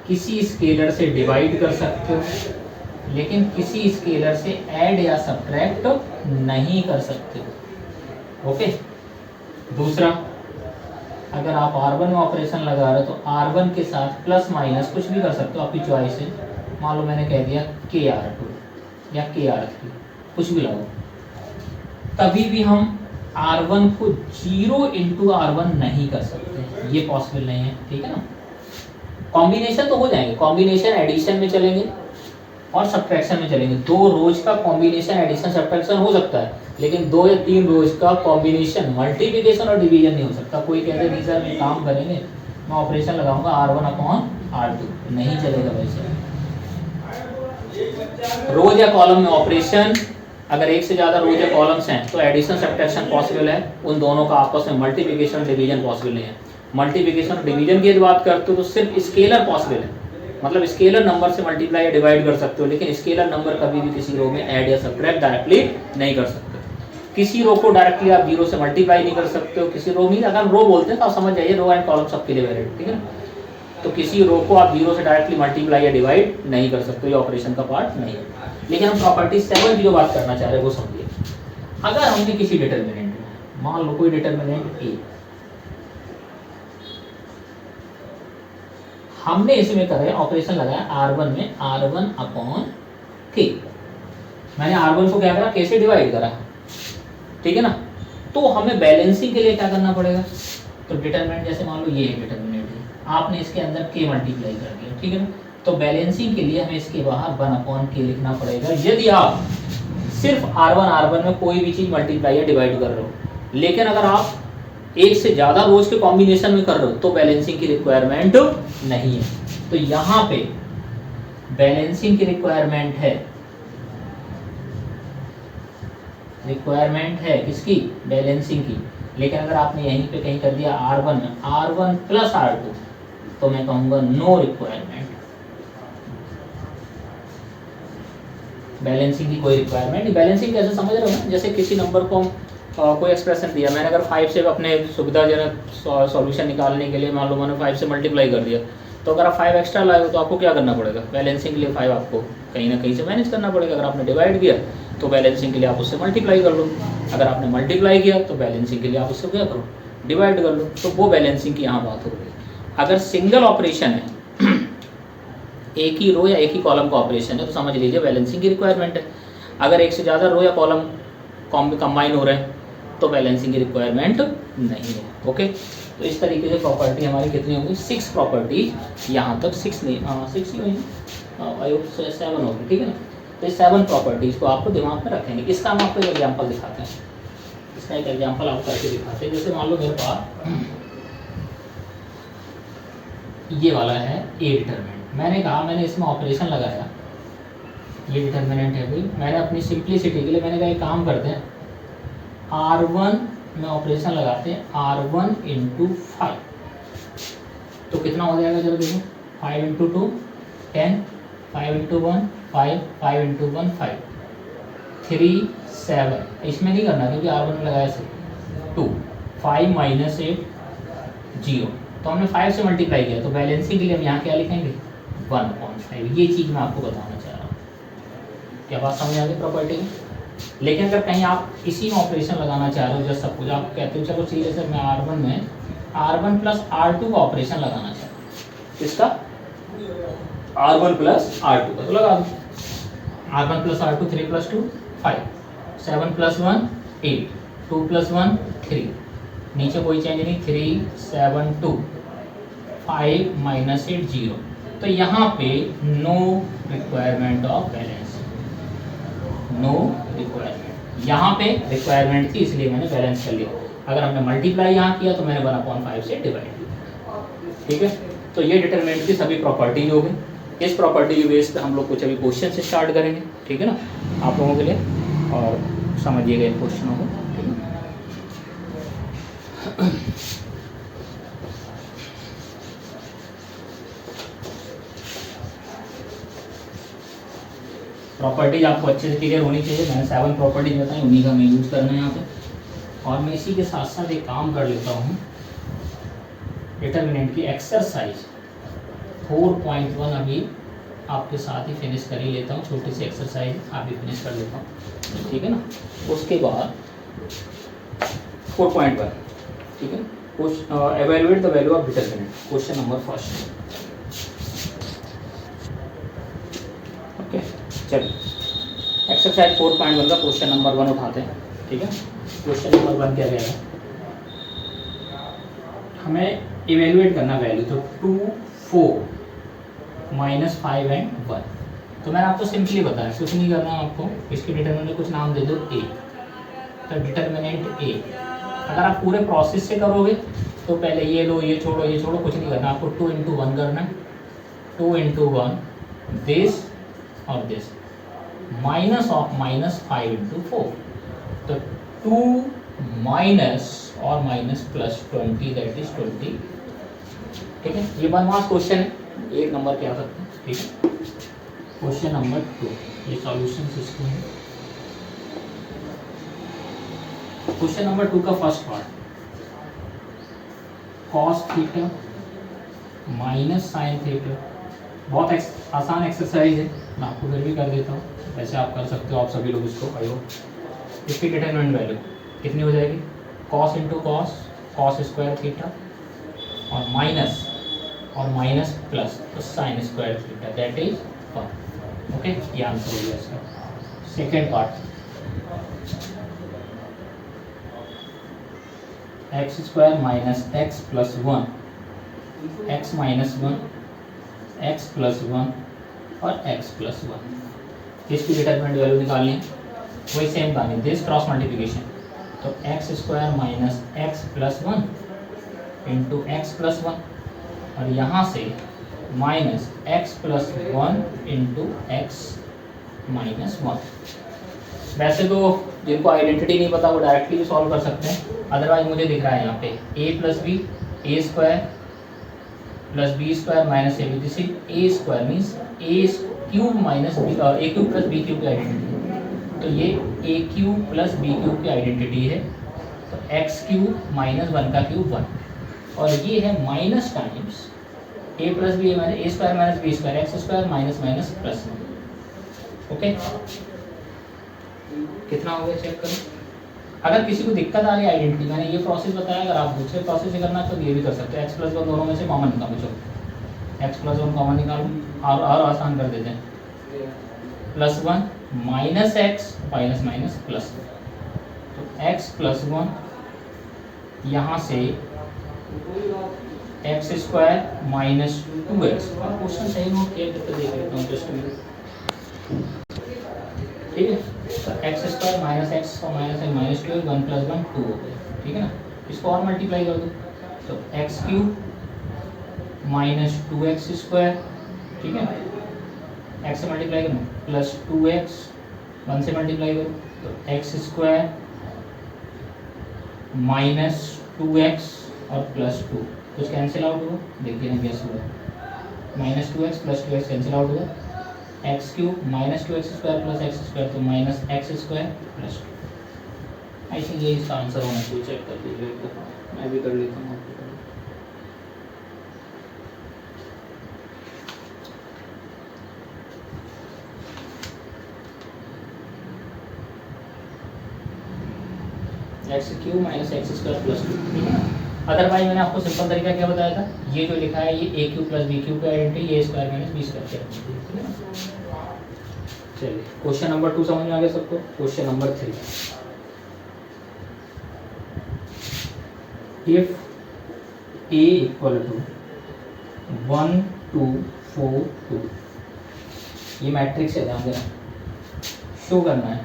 किसी स्केलर से डिवाइड कर सकते हो, लेकिन किसी स्केलर से ऐड या सब्ट्रैक्ट नहीं कर सकते हो। ओके। दूसरा, अगर आप R1 में ऑपरेशन लगा रहे हो तो R1 के साथ प्लस माइनस कुछ भी कर सकते हो, आपकी चॉइस है। मान लो मैंने कह दिया KR2 या KR3, कुछ भी लगाओ, तभी भी हम R1 को 0 इंटू R1 नहीं कर सकते, ये पॉसिबल नहीं है, ठीक है ना। कॉम्बिनेशन तो हो जाएंगे, कॉम्बिनेशन एडिशन में चलेंगे और सब्ट्रैक्शन में चलेंगे। 2 रोज का कॉम्बिनेशन एडिशन सब्ट्रैक्शन हो सकता है, लेकिन 2 या 3 रोज का कॉम्बिनेशन मल्टीप्लिकेशन और डिवीजन नहीं हो सकता। कोई कहते नहीं सर मैं काम करेंगे, मैं ऑपरेशन लगाऊंगा R1 अपॉन R2, नहीं चलेगा वैसे। रोज या कॉलम में ऑपरेशन, अगर एक से ज़्यादा रोज या कॉलम्स हैं तो एडिशन सब्ट्रैक्शन पॉसिबल है, उन दोनों का आपस में मल्टीप्लिकेशन डिवीजन पॉसिबल नहीं है। मल्टीप्लिकेशन और डिवीजन की बात करते हो तो सिर्फ स्केलर पॉसिबल है, मतलब स्केलर नंबर से मल्टीप्लाई या डिवाइड कर सकते हो, लेकिन स्केलर नंबर कभी भी किसी रो में ऐड या सब्ट्रैक्ट डायरेक्टली नहीं कर सकते। किसी रो को डायरेक्टली आप 0 से मल्टीप्लाई नहीं कर सकते हो। किसी रो में, अगर रो बोलते हैं तो आप समझ जाइए रो एंड कॉलम सबके लिए वैलिड, ठीक है ना। तो किसी रो को आप 0 से डायरेक्टली मल्टीप्लाई या डिवाइड नहीं कर सकते, ये ऑपरेशन का पार्ट नहीं है। लेकिन हम प्रॉपर्टी 7 की जो बात करना चाह रहे हैं वो समझिए। अगर हमने किसी डिटर्मिनेंट में, मान लो कोई डिटर्मिनेंट ए, हमने इसमें कर रहे हैं ऑपरेशन लगाया R1 में R1 अपॉन K, मैंने R1 को क्या करा, K से डिवाइड करा, ठीक है ना। तो हमें बैलेंसिंग के लिए क्या करना पड़ेगा, तो डिटरमिनेंट जैसे मान लो ये डिटरमिनेंट है, आपने इसके अंदर K मल्टीप्लाई कर दिया, ठीक है ना। तो बैलेंसिंग के लिए हमें इसके बाहर 1 अपॉन K लिखना पड़ेगा। यदि आप सिर्फ R1 में कोई भी चीज मल्टीप्लाई या डिवाइड कर रहे हो, लेकिन अगर आप एक से ज्यादा रोज के कॉम्बिनेशन में कर रहे हो तो बैलेंसिंग की रिक्वायरमेंट नहीं है। तो यहाँ पे बैलेंसिंग की रिक्वायरमेंट है किसकी, बैलेंसिंग की। लेकिन अगर आपने यहीं पे कहीं कर दिया R1 में R1 प्लस R2, तो मैं कहूँगा नो रिक्वायरमेंट, बैलेंसिंग की कोई रिक्वायरमेंट नहीं। बैलेंसिंग कैसे समझ रहे हो ना, जैसे किसी नंबर को कोई एक्सप्रेशन दिया, मैंने अगर 5 से अपने सुविधाजनक सॉल्यूशन निकालने के लिए मान लो मैंने 5 से मल्टीप्लाई कर दिया, तो अगर आप 5 एक्स्ट्रा लाए हो तो आपको क्या करना पड़ेगा, बैलेंसिंग के लिए 5 आपको कहीं ना कहीं से मैनेज करना पड़ेगा। अगर आपने डिवाइड किया तो बैलेंसिंग के लिए आप उससे मल्टीप्लाई कर लो, अगर आपने मल्टीप्लाई किया तो बैलेंसिंग के लिए आप उससे क्या करो, डिवाइड कर लो। तो वो बैलेंसिंग की यहाँ बात हो रही है। अगर सिंगल ऑपरेशन है, एक ही रो या एक ही कॉलम का ऑपरेशन है, तो समझ लीजिए बैलेंसिंग की रिक्वायरमेंट है। अगर एक से ज़्यादा रो या कॉलम कंबाइन हो रहे हैं तो बैलेंसिंग की रिक्वायरमेंट नहीं है। ओके, तो इस तरीके से प्रॉपर्टी हमारी कितनी होगी, 6 प्रॉपर्टीज, यहाँ तक 6 नहीं 6 ही होगी, 7 होगी, ठीक है ना। तो इस 7 प्रॉपर्टीज को आपको दिमाग में रखेंगे। इसका हम आपको एक एग्जाम्पल दिखाते हैं, इसका एक एग्जाम्पल आपको करके दिखाते हैं। जैसे मान लो मेरे पास ये वाला है ए डिटरमिनेंट, मैंने कहा मैंने इसमें ऑपरेशन लगाया, ये डिटरमिनेंट है कोई, मैंने अपनी सिंप्लिसिटी के लिए मैंने कहा एक काम करते हैं, R1 में ऑपरेशन लगाते हैं R1 इंटू 5, तो कितना हो जाएगा जरा देखो, 5 इंटू 2 10, 5 इंटू 1 5, 5 इंटू 1 5, 3 7, इसमें नहीं करना क्योंकि R1 में लगाया 2, 5 माइनस 8 0, तो हमने 5 से मल्टीप्लाई किया, तो बैलेंसिंग के लिए हम यहाँ क्या लिखेंगे 1/5। ये चीज़ मैं आपको बताना चाह रहा हूँ, क्या बात समझ आ गई प्रॉपर्टी में। लेकिन अगर कहीं आप इसी में ऑपरेशन लगाना चाह रहे हो, जैसे सब कुछ आप कहते हो चलो सीधे से मैं R1 में R1 प्लस R2 का ऑपरेशन लगाना चाह रहा हूँ, इसका R1 प्लस R2 का, तो लगा दो R1 plus R2 3 plus 2 5, 7 plus 1 8, 2 plus 1 3, नीचे कोई चेंज नहीं, 3 7 2, 5 माइनस 8 0, तो यहाँ पे no requirement of balance, no requirement. यहाँ पे रिक्वायरमेंट थी इसलिए मैंने बैलेंस कर लिया। अगर हमने मल्टीप्लाई यहाँ किया तो मैंने 1/5 से डिवाइड किया, ठीक है। तो ये डिटरमिनेंट की सभी प्रॉपर्टीज हो गई। इस प्रॉपर्टी के बेस पे हम लोग कुछ अभी क्वेश्चन से स्टार्ट करेंगे, ठीक है ना, आप लोगों के लिए, और समझिएगा इन क्वेश्चनों को, ठीक है। प्रॉपर्टीज आपको अच्छे से क्लियर होनी चाहिए। मैंने 7 प्रॉपर्टीज बताई, उन्हीं का मैं यूज़ करना है यहाँ पे, और मैं इसी के साथ साथ एक काम कर लेता हूँ, डिटरमिनेंट की एक्सरसाइज 4.1 अभी आपके साथ ही फिनिश कर ही लेता हूँ, छोटी सी एक्सरसाइज आप भी फिनिश कर लेता हूँ, ठीक है ना। उसके बाद 4.1, ठीक है, evaluate the value of determinant, question number first. Okay, चलिए एक्सरसाइज 4.1 का क्वेश्चन नंबर 1 उठाते हैं, ठीक है। क्वेश्चन नंबर 1 क्या कह रहा है, हमें इवेलुएट करना वैल्यू, तो 2, 4, -5 एंड 1। तो मैंने आपको सिंपली बताया, कुछ नहीं करना आपको, इसके डिटरमिनेंट कुछ नाम दे दो ए, तो डिटरमिनेंट ए। अगर आप पूरे प्रोसेस से करोगे तो पहले ये लो, ये छोड़ो, ये छोड़ो, कुछ नहीं करना आपको, 2 × 1 करना है, 2 × 1 दिस और दिस, माइनस ऑफ -5 × 4, तो 2 माइनस और माइनस प्लस 20, दैट इज 20, ठीक है। ये 1 मार्क्स क्वेश्चन है, 1 नंबर के आ सकते हैं, ठीक है। क्वेश्चन नंबर 2, ये सॉल्यूशन सिस्टम है। क्वेश्चन नंबर 2 का first part, cos theta minus sine theta, बहुत आसान एक्सरसाइज है, मैं आपको फिर भी कर देता हूँ, वैसे आप कर सकते हो, आप सभी लोग इसको आयो। इसकी डिटरमिनेंट वैल्यू कितनी हो जाएगी, cos × cos थीटा और माइनस प्लस तो sine square theta, that is 1। Okay, ये आंसर हो गया इसका। Second part, x² - x + 1, x - 1, x + 1 और x + 1, इसकी डिटरमिनेंट वैल्यू निकालनी है, वही सेम कहानी, दिस क्रॉस मल्टीप्लिकेशन, तो x² - x + 1 × x + 1, और यहाँ से माइनस x + 1 × x - 1। वैसे तो जिनको आइडेंटिटी नहीं पता वो डायरेक्टली भी सॉल्व कर सकते हैं, अदरवाइज मुझे दिख रहा है यहाँ पे a + b, a² + b² - ab, this is a² means a³ + b³ की आइडेंटिटी, तो ये a³ + b³ की आइडेंटिटी है, तो x³ - 1 का क्यूब 1, और ये है minus times a + b a² - b² x² minus plus 1। Okay, कितना हो गया चेक करो। अगर किसी को दिक्कत आ रही है आइडेंटिटी, मैंने ये प्रोसेस बताया, अगर आप दूसरे प्रोसेस से करना तो ये भी कर सकते हो, x + 1 दोनों में से कॉमन निकालो, चलो x + 1 कॉमन निकालो, और आसान कर देते हैं, +1 -x माइनस प्लस, तो x + 1 यहाँ से x² - 2x, क्वेश्चन सही नोट किया तो देख लेता हूँ जस्ट मिनट, ठीक है। तो x² - x और -2 1 + 1 2 हो गया, ठीक है ना। इसको और मल्टीप्लाई कर दो, तो x³ - 2x², ठीक है, x से मल्टीप्लाई करो प्लस 2x, 1 से मल्टीप्लाई करो तो x² - 2x और +2, कुछ कैंसिल आउट हुआ, देखिए ना कैसे हुआ, -2x + 2x कैंसिल आउट हुआ, x³ - 2x² + x² तो -x² + 2। आई थिंक ये इसका आंसर होना चाहिए, चेक कर लीजिए, मैं भी कर लेता हूँ। x³ - x² + 2, ठीक है ना। अदरवाइज मैंने आपको सिंपल तरीका क्या बताया था, ये जो लिखा है ये a³ + b³ की आइडेंटिटी, a² - b² की आइडेंटिटी, ठीक है ना। चलिए क्वेश्चन नंबर 2 समझ में आ गया सबको। क्वेश्चन नंबर 3, इफ a = 1 2 4 2, ये मैट्रिक्स है, ध्यान देना, शो करना है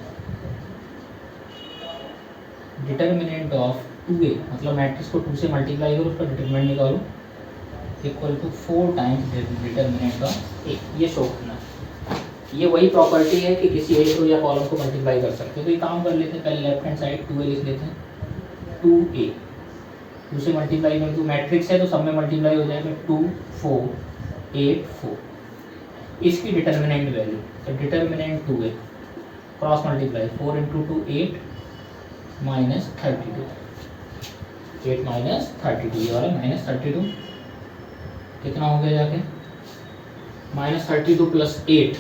डिटर्मिनेंट ऑफ 2a, मतलब मैट्रिक्स को 2 से मल्टीप्लाई करो, उसका डिटरमिनेंट निकालो, = 4 टाइम्स डिटर्मिनेंट ऑफ a, ये शो करना है। ये वही प्रॉपर्टी है कि किसी एक रो या कॉलम को मल्टीप्लाई कर सकते हैं, तो ये काम कर लेते हैं, पहले लेफ्ट हैंड साइड 2a लिख लेते हैं, 2a 2 से मल्टीप्लाई कर दो, मैट्रिक्स है तो सब में मल्टीप्लाई हो जाएगा, 2 4 8 4, इसकी डिटर्मिनेंट वैल्यू, तो डिटर्मिनेंट 2a क्रॉस मल्टीप्लाई 4 × 2 8 -32, 8 - 32, ये वाला -32 कितना हो गया जाके -32 + 8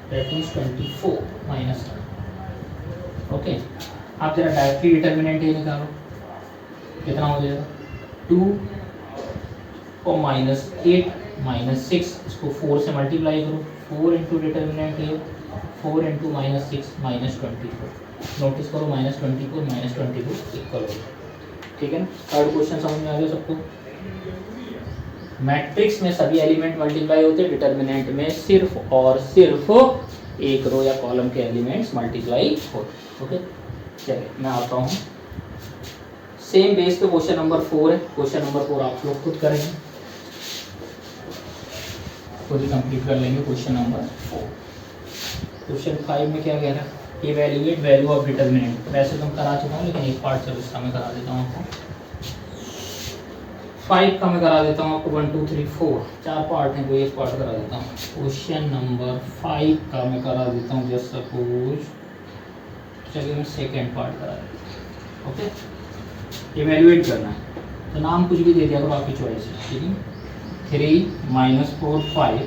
दैट मीन्स 24 -1। ओके, आप जरा डायरेक्टली डिटर्मिनेंट ये निकालो, कितना हो जाएगा 2 और -8 -6, इसको 4 से मल्टीप्लाई करो, 4 इंटू डिटर्मिनेंट ये 4 इंटू -6 -24। नोटिस करो -24 -22 इक्वल हो, ठीक है ना। थर्ड क्वेश्चन समझ में आ गया सबको। मैट्रिक्स में सभी एलिमेंट मल्टीप्लाई होते हैं, डिटर्मिनेंट में सिर्फ और सिर्फ एक रो या कॉलम के एलिमेंट्स मल्टीप्लाई होते। ओके, चलिए मैं आता हूँ। सेम बेस पे क्वेश्चन नंबर 4 है। क्वेश्चन नंबर 4 आप लोग खुद करेंगे, खुद ही कंप्लीट कर लेंगे क्वेश्चन नंबर 4। क्वेश्चन 5 में क्या कह रहा है, इवैल्यूएट वैल्यू ऑफ डिटर्मिनेंट। वैसे तो मैं करा चुका हूँ, लेकिन एक पार्ट चलो इसका मैं करा देता हूँ आपको। 5 का मैं करा देता हूँ आपको, 1 2 3 4 4 पार्ट हैं, कोई एक पार्ट करा देता हूँ। क्वेश्चन नंबर 5 का मैं करा देता हूँ, जस्ट सपोज चलिए मैं सेकेंड पार्ट करा देता हूँ। ओके, इवैल्यूएट करना है तो नाम कुछ भी दे दिया करो, आपकी चॉइस है, ठीक है। 3 -4 5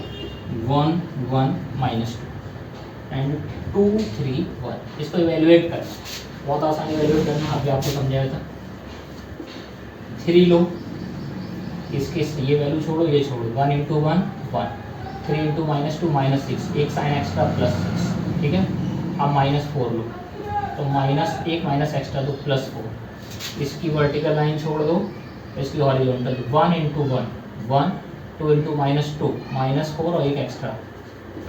1 1 -2 एंड 2 3 1, इसको इवैल्यूएट करना है। बहुत आसान इवैल्यूएट करना, अभी आपको समझाया था। 3 लो, इसके ये वैल्यू छोड़ो, ये छोड़ो, 1 × 1 1, 3 × -2 -6, एक साइन एक्स्ट्रा +6, ठीक है। अब -4 लो, तो -1 माइनस एक्स्ट्रा तो +4, इसकी वर्टिकल लाइन छोड़ दो, इसकी हॉरिजॉन्टल 1 × 1 1, 2 × -2 -4 और एक एक्स्ट्रा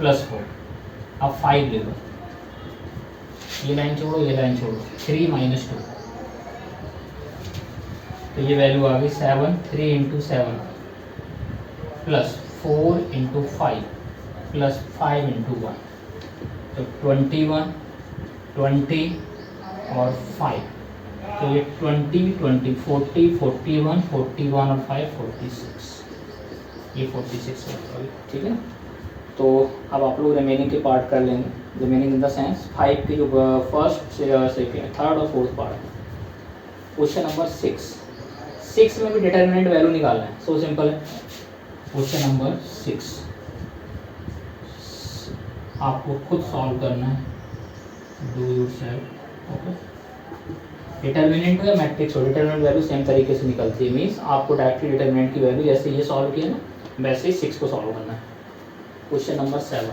+4। अब 5 ले लो, ये लाइन छोड़ो, ये लाइन छोड़ो, 3 -2, तो ये वैल्यू आ गई 7, 3 × 7 +4 × 5 +5 × 1, तो 21 20 और 5, तो ये 20 20 40 41 41 और 5 46, ये 46 होगा, ठीक है। तो अब आप लोग रिमेनिंग के पार्ट कर लेंगे, रिमेनिंग इन द सेंस 5 के जो फर्स्ट सेकेंड थर्ड और फोर्थ पार्ट। क्वेश्चन नंबर 6 में भी डिटर्मिनेंट वैल्यू निकालना है, सो सिंपल है। क्वेश्चन नंबर 6 आपको खुद सॉल्व करना है, डू योरसेल्फ। ओके, डिटर्मिनेंट या मैट्रिक्स हो, डिटर्मिनेंट वैल्यू सेम तरीके से निकलती है, मीन्स आपको डायरेक्टली डिटर्मिनेंट की वैल्यू जैसे ये सॉल्व किया ना, वैसे ही 6 को सॉल्व करना है। क्वेश्चन नंबर 7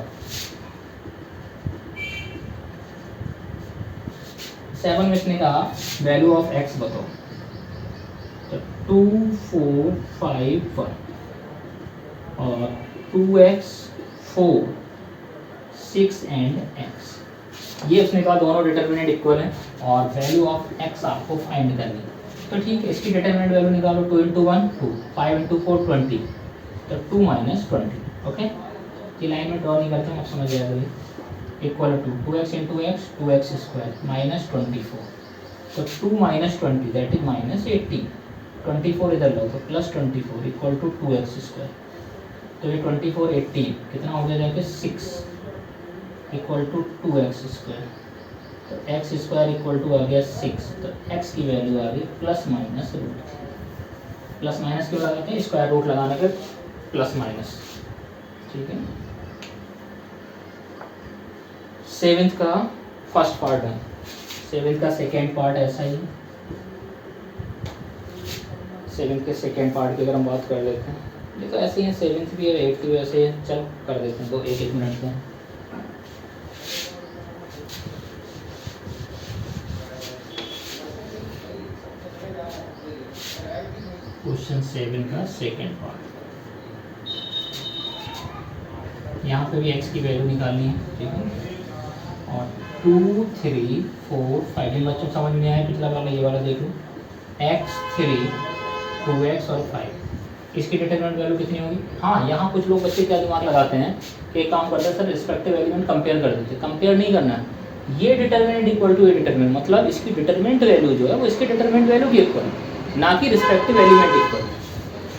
में इसने कहा वैल्यू ऑफ एक्स बताओ, तो 2 4 5 1 और 2x 4 6 एंड x, ये उसने कहा दोनों डिटर्मिनेंट इक्वल हैं और वैल्यू ऑफ x आपको फाइंड करनी है। तो ठीक है, इसकी डिटर्मिनेंट वैल्यू निकालो, 2 × 1 2, 5 × 4 20, तो 2 - 20। ओके, ये लाइन में ड्रॉ नहीं करते हैं, आप समझ जाएगा। Equal to 2x × x 2x² -24, तो 2 - 20 दैट इज -18, 24 इधर लो तो +24 इक्वल टू 2x², तो ये 24 18 कितना हो गया जाके 6 इक्वल टू 2x², तो x² इक्वल टू आ गया 6, तो x की वैल्यू आ गई ±√। प्लस माइनस क्यों लगाते हैं, स्क्वायर रूट लगाने के +-, ठीक है। 7th का फर्स्ट पार्ट है, 7th का सेकेंड पार्ट ऐसा ही। 7th के सेकेंड पार्ट की अगर हम बात कर लेते हैं, ये तो ऐसे ही है, 7th भी है 8th भी ऐसे ही है। चल कर देते हैं, तो 1-1 मिनट में। क्वेश्चन 7 का सेकेंड पार्ट, यहाँ पे भी x की वैल्यू निकालनी है, ठीक है। और 2 3 4 5, इन बच्चों को समझ में आया, पिछला वाला ये वाला देख लो, x 3 2x और 5, इसकी डिटरमिनेंट वैल्यू कितनी होगी। हाँ, यहाँ कुछ लोग बच्चे क्या दिमाग लगाते हैं कि एक काम करते हैं सर, रिस्पेक्टिव एलिमेंट कंपेयर कर देते हैं। कंपेयर नहीं करना है, ये डिटरमिनेंट इक्वल टू ये डिटरमिनेंट, मतलब इसकी डिटरमिनेंट वैल्यू जो है वो इसके डिटरमिनेंट वैल्यू की इक्वल, ना कि रिस्पेक्टिव एलिमेंट इक्वल,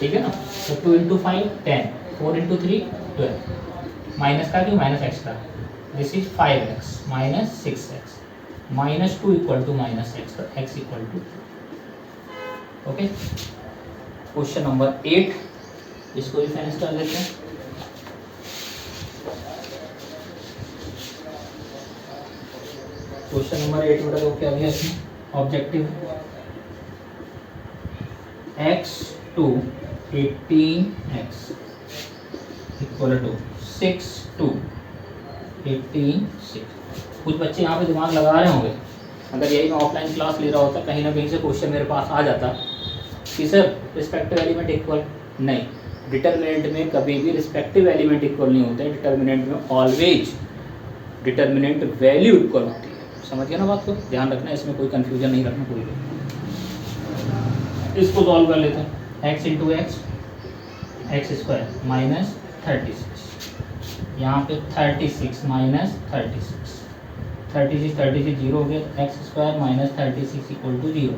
ठीक है ना। तो 2 × 5 10, 4 × 3 12, माइनस का क्यों, minus extra, this is 5x - 6x -2 equal to -x, तो x equal to 2। Okay, question number 8, इसको भी फिनिश कर देते हैं। क्वेश्चन नंबर 8 बेटा, तो क्या दिया इसमें objective x to 18x equal to 6 to 18 कुछ बच्चे यहाँ पे दिमाग लगा रहे होंगे, अगर यही मैं ऑफलाइन क्लास ले रहा होता कहीं ना कहीं से क्वेश्चन मेरे पास आ जाता कि सर रिस्पेक्टिव एलिमेंट इक्वल, नहीं, डिटर्मिनेंट में कभी भी रिस्पेक्टिव एलिमेंट इक्वल नहीं होते हैं, डिटर्मिनेंट में ऑलवेज डिटर्मिनेंट वैल्यू इक्वल होती है। समझ गया ना बात को, ध्यान रखना, इसमें कोई कन्फ्यूजन नहीं रखना कोई भी। इसको सॉल्व कर लेते हैं, x into X square minus 36, यहाँ पे 36 माइनस 36 जीरो हो गया, X square minus 36 equal to zero,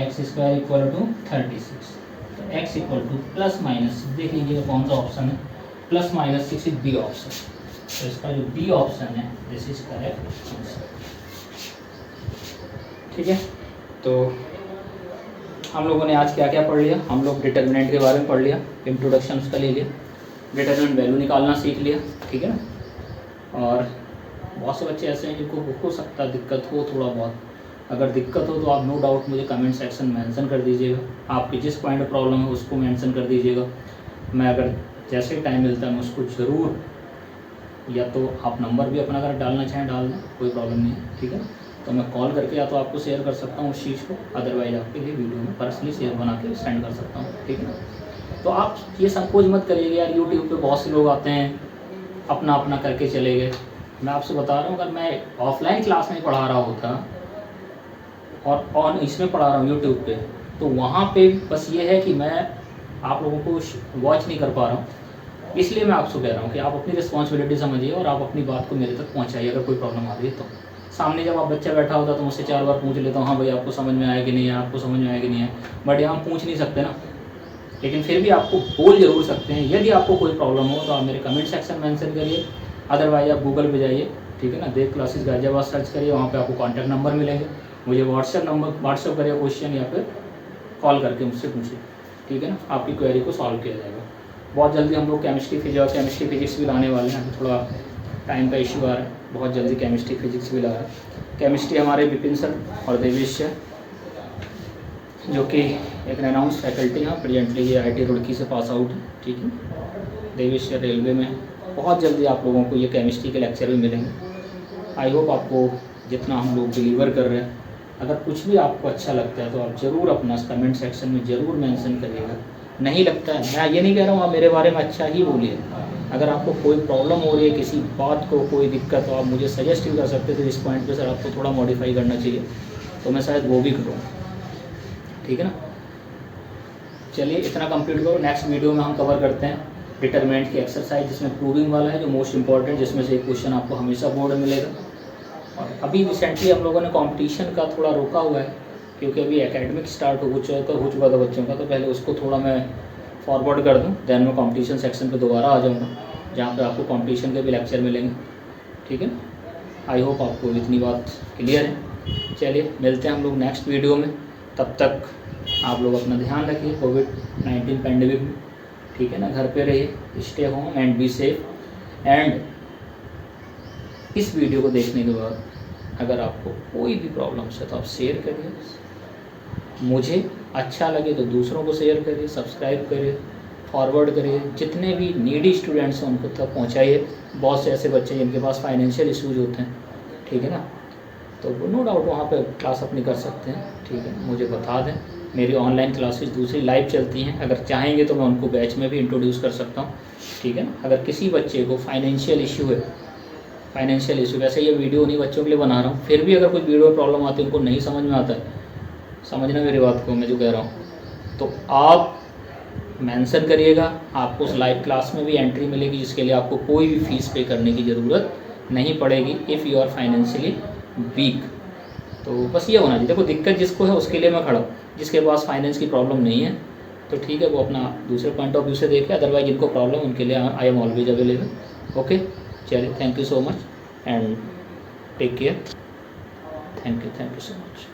X square equal to 36, तो X equal to plus minus, देख लीजिएगा कौन सा ऑप्शन है, plus minus 6 is B option, तो इसका जो बी ऑप्शन है दिस इज करेक्ट आंसर। ठीक है, तो हम लोगों ने आज क्या क्या पढ़ लिया, हम लोग डिटर्मिनेंट के बारे में पढ़ लिया, इंट्रोडक्शन उसका ले लिया, डिटर्मिनेंट वैल्यू निकालना सीख लिया, ठीक है ना। और बहुत से बच्चे ऐसे हैं जिनको हो सकता है दिक्कत हो थोड़ा बहुत, अगर दिक्कत हो तो आप नो डाउट मुझे कमेंट सेक्शन में मेंशन कर दीजिएगा, आपकी जिस पॉइंट में प्रॉब्लम है उसको मेंशन कर दीजिएगा, मैं अगर जैसे टाइम मिलता है मैं उसको ज़रूर, या तो आप नंबर भी अपना अगर डालना चाहें डाल दें, कोई प्रॉब्लम नहीं है, ठीक है, तो मैं कॉल करके या तो आपको शेयर कर सकता हूँ उस चीज़ को, अदरवाइज आपके लिए वीडियो में पर्सनली शेयर बना के सेंड कर सकता हूँ, ठीक है ना। तो आप ये संकोच मत करिएगा यार, यूट्यूब पे बहुत से लोग आते हैं अपना अपना करके चले गए, मैं आपसे बता रहा हूँ अगर मैं ऑफलाइन क्लास में पढ़ा रहा होता और ऑन इसमें पढ़ा रहा हूँ यूट्यूब पे, तो वहाँ पे बस ये है कि मैं आप लोगों को वॉच नहीं कर पा रहा हूँ, इसलिए मैं आपसे कह रहा हूँ कि आप अपनी रिस्पॉन्सिबिलिटी समझिए और आप अपनी बात को मेरे तक पहुँचाइए। अगर कोई प्रॉब्लम आ रही है तो सामने जब आप बच्चा बैठा होता तो मुझसे 4 बार पूछ लेता हूँ, हाँ भाई आपको समझ में आया कि नहीं है, आपको समझ में आया कि नहीं है, बट यहाँ पूछ नहीं सकते ना, लेकिन फिर भी आपको बोल जरूर सकते हैं। यदि आपको कोई प्रॉब्लम हो तो आप मेरे कमेंट सेक्शन में मेंशन करिए, अदरवाइज आप गूगल पे जाइए, ठीक है ना, देव क्लासेस गाजियाबाद सर्च करिए, वहाँ पे आपको कॉन्टैक्ट नंबर मिलेंगे, मुझे व्हाट्सएप करिए क्वेश्चन या फिर कॉल करके मुझसे पूछिए, ठीक है ना, आपकी क्वेरी को सॉल्व किया जाएगा। बहुत जल्दी हम लोग केमिस्ट्री फिजिक्स भी लाने वाले हैं, अभी थोड़ा टाइम का इशू आ रहा है, बहुत जल्दी केमिस्ट्री फिजिक्स भी ला रहा है। केमिस्ट्री हमारे विपिन सर और देवेश सर, जो कि एक रेनाउंस फैकल्टी हैं, प्रेजेंटली ये IIT रुड़की से पास आउट है, ठीक है, देवेश सर रेलवे में। बहुत जल्दी आप लोगों को ये केमिस्ट्री के लेक्चर भी मिलेंगे। आई होप आपको जितना हम लोग डिलीवर कर रहे हैं, अगर कुछ भी आपको अच्छा लगता है तो आप ज़रूर अपना कमेंट सेक्शन में ज़रूर मेंशन करिएगा। नहीं लगता है, मैं ये नहीं कह रहा हूँ आप मेरे बारे में अच्छा ही बोलिए, अगर आपको कोई प्रॉब्लम हो रही है किसी बात को, कोई दिक्कत हो, आप मुझे सजेस्ट भी कर सकते थे इस पॉइंट पे सर आपको थोड़ा मॉडिफाई करना चाहिए, तो मैं शायद वो भी करूँ, ठीक है ना। चलिए इतना कंप्लीट करो, नेक्स्ट वीडियो में हम कवर करते हैं डिटरमिनेंट की एक्सरसाइज, जिसमें प्रूविंग वाला है, जो मोस्ट इंपॉर्टेंट, जिसमें से एक क्वेश्चन आपको हमेशा बोर्ड में मिलेगा। और अभी रिसेंटली हम लोगों ने कंपटीशन का थोड़ा रोका हुआ है, क्योंकि अभी एकेडमिक स्टार्ट हो चुका था बच्चों का, तो पहले उसको थोड़ा मैं फॉरवर्ड कर दूँ, देन मैं कंपटीशन सेक्शन पे दोबारा आ जाऊँगा, जहाँ पे आपको कंपटीशन के भी लेक्चर मिलेंगे, ठीक है ना। आई होप आपको इतनी बात क्लियर है। चलिए मिलते हैं हम लोग नेक्स्ट वीडियो में, तब तक आप लोग अपना ध्यान रखिए कोविड-19 पैंडेमिक में, ठीक है ना, घर पे रहिए, stay home and be safe. And इस वीडियो को देखने के बाद अगर आपको कोई भी प्रॉब्लम्स है तो आप शेयर करिए, मुझे अच्छा लगे तो दूसरों को शेयर करिए, सब्सक्राइब करिए, फॉरवर्ड करिए, जितने भी नीडी स्टूडेंट्स हैं उनको तक पहुंचाइए। बहुत से ऐसे बच्चे जिनके पास फाइनेंशियल इश्यूज होते हैं, ठीक है ना, तो नो डाउट वहाँ पे क्लास अपनी कर सकते हैं, ठीक है, मुझे बता दें। मेरी ऑनलाइन क्लासेस दूसरी लाइव चलती हैं, अगर चाहेंगे तो मैं उनको बैच में भी इंट्रोड्यूस कर सकता हूँ, ठीक है ना। अगर किसी बच्चे को फाइनेंशियल इशू है, वैसे ये वीडियो उन्हीं बच्चों के लिए बना रहा हूँ, फिर भी अगर कोई वीडियो में प्रॉब्लम आती है, उनको नहीं समझ में आता है, समझना मेरी बात को मैं जो कह रहा हूँ, तो आप मेंशन करिएगा, आपको उस लाइव क्लास में भी एंट्री मिलेगी, जिसके लिए आपको कोई भी फीस पे करने की ज़रूरत नहीं पड़ेगी, if you are financially weak. तो बस ये होना चाहिए, देखो दिक्कत जिसको है उसके लिए मैं खड़ा हूँ, जिसके पास फाइनेंस की प्रॉब्लम नहीं है तो ठीक है, वो अपना दूसरे पॉइंट ऑफ व्यू से देखे, अदरवाइज जिनको प्रॉब्लम उनके लिए I am always available. Okay, चलिए, thank you so much and take care, thank you so much.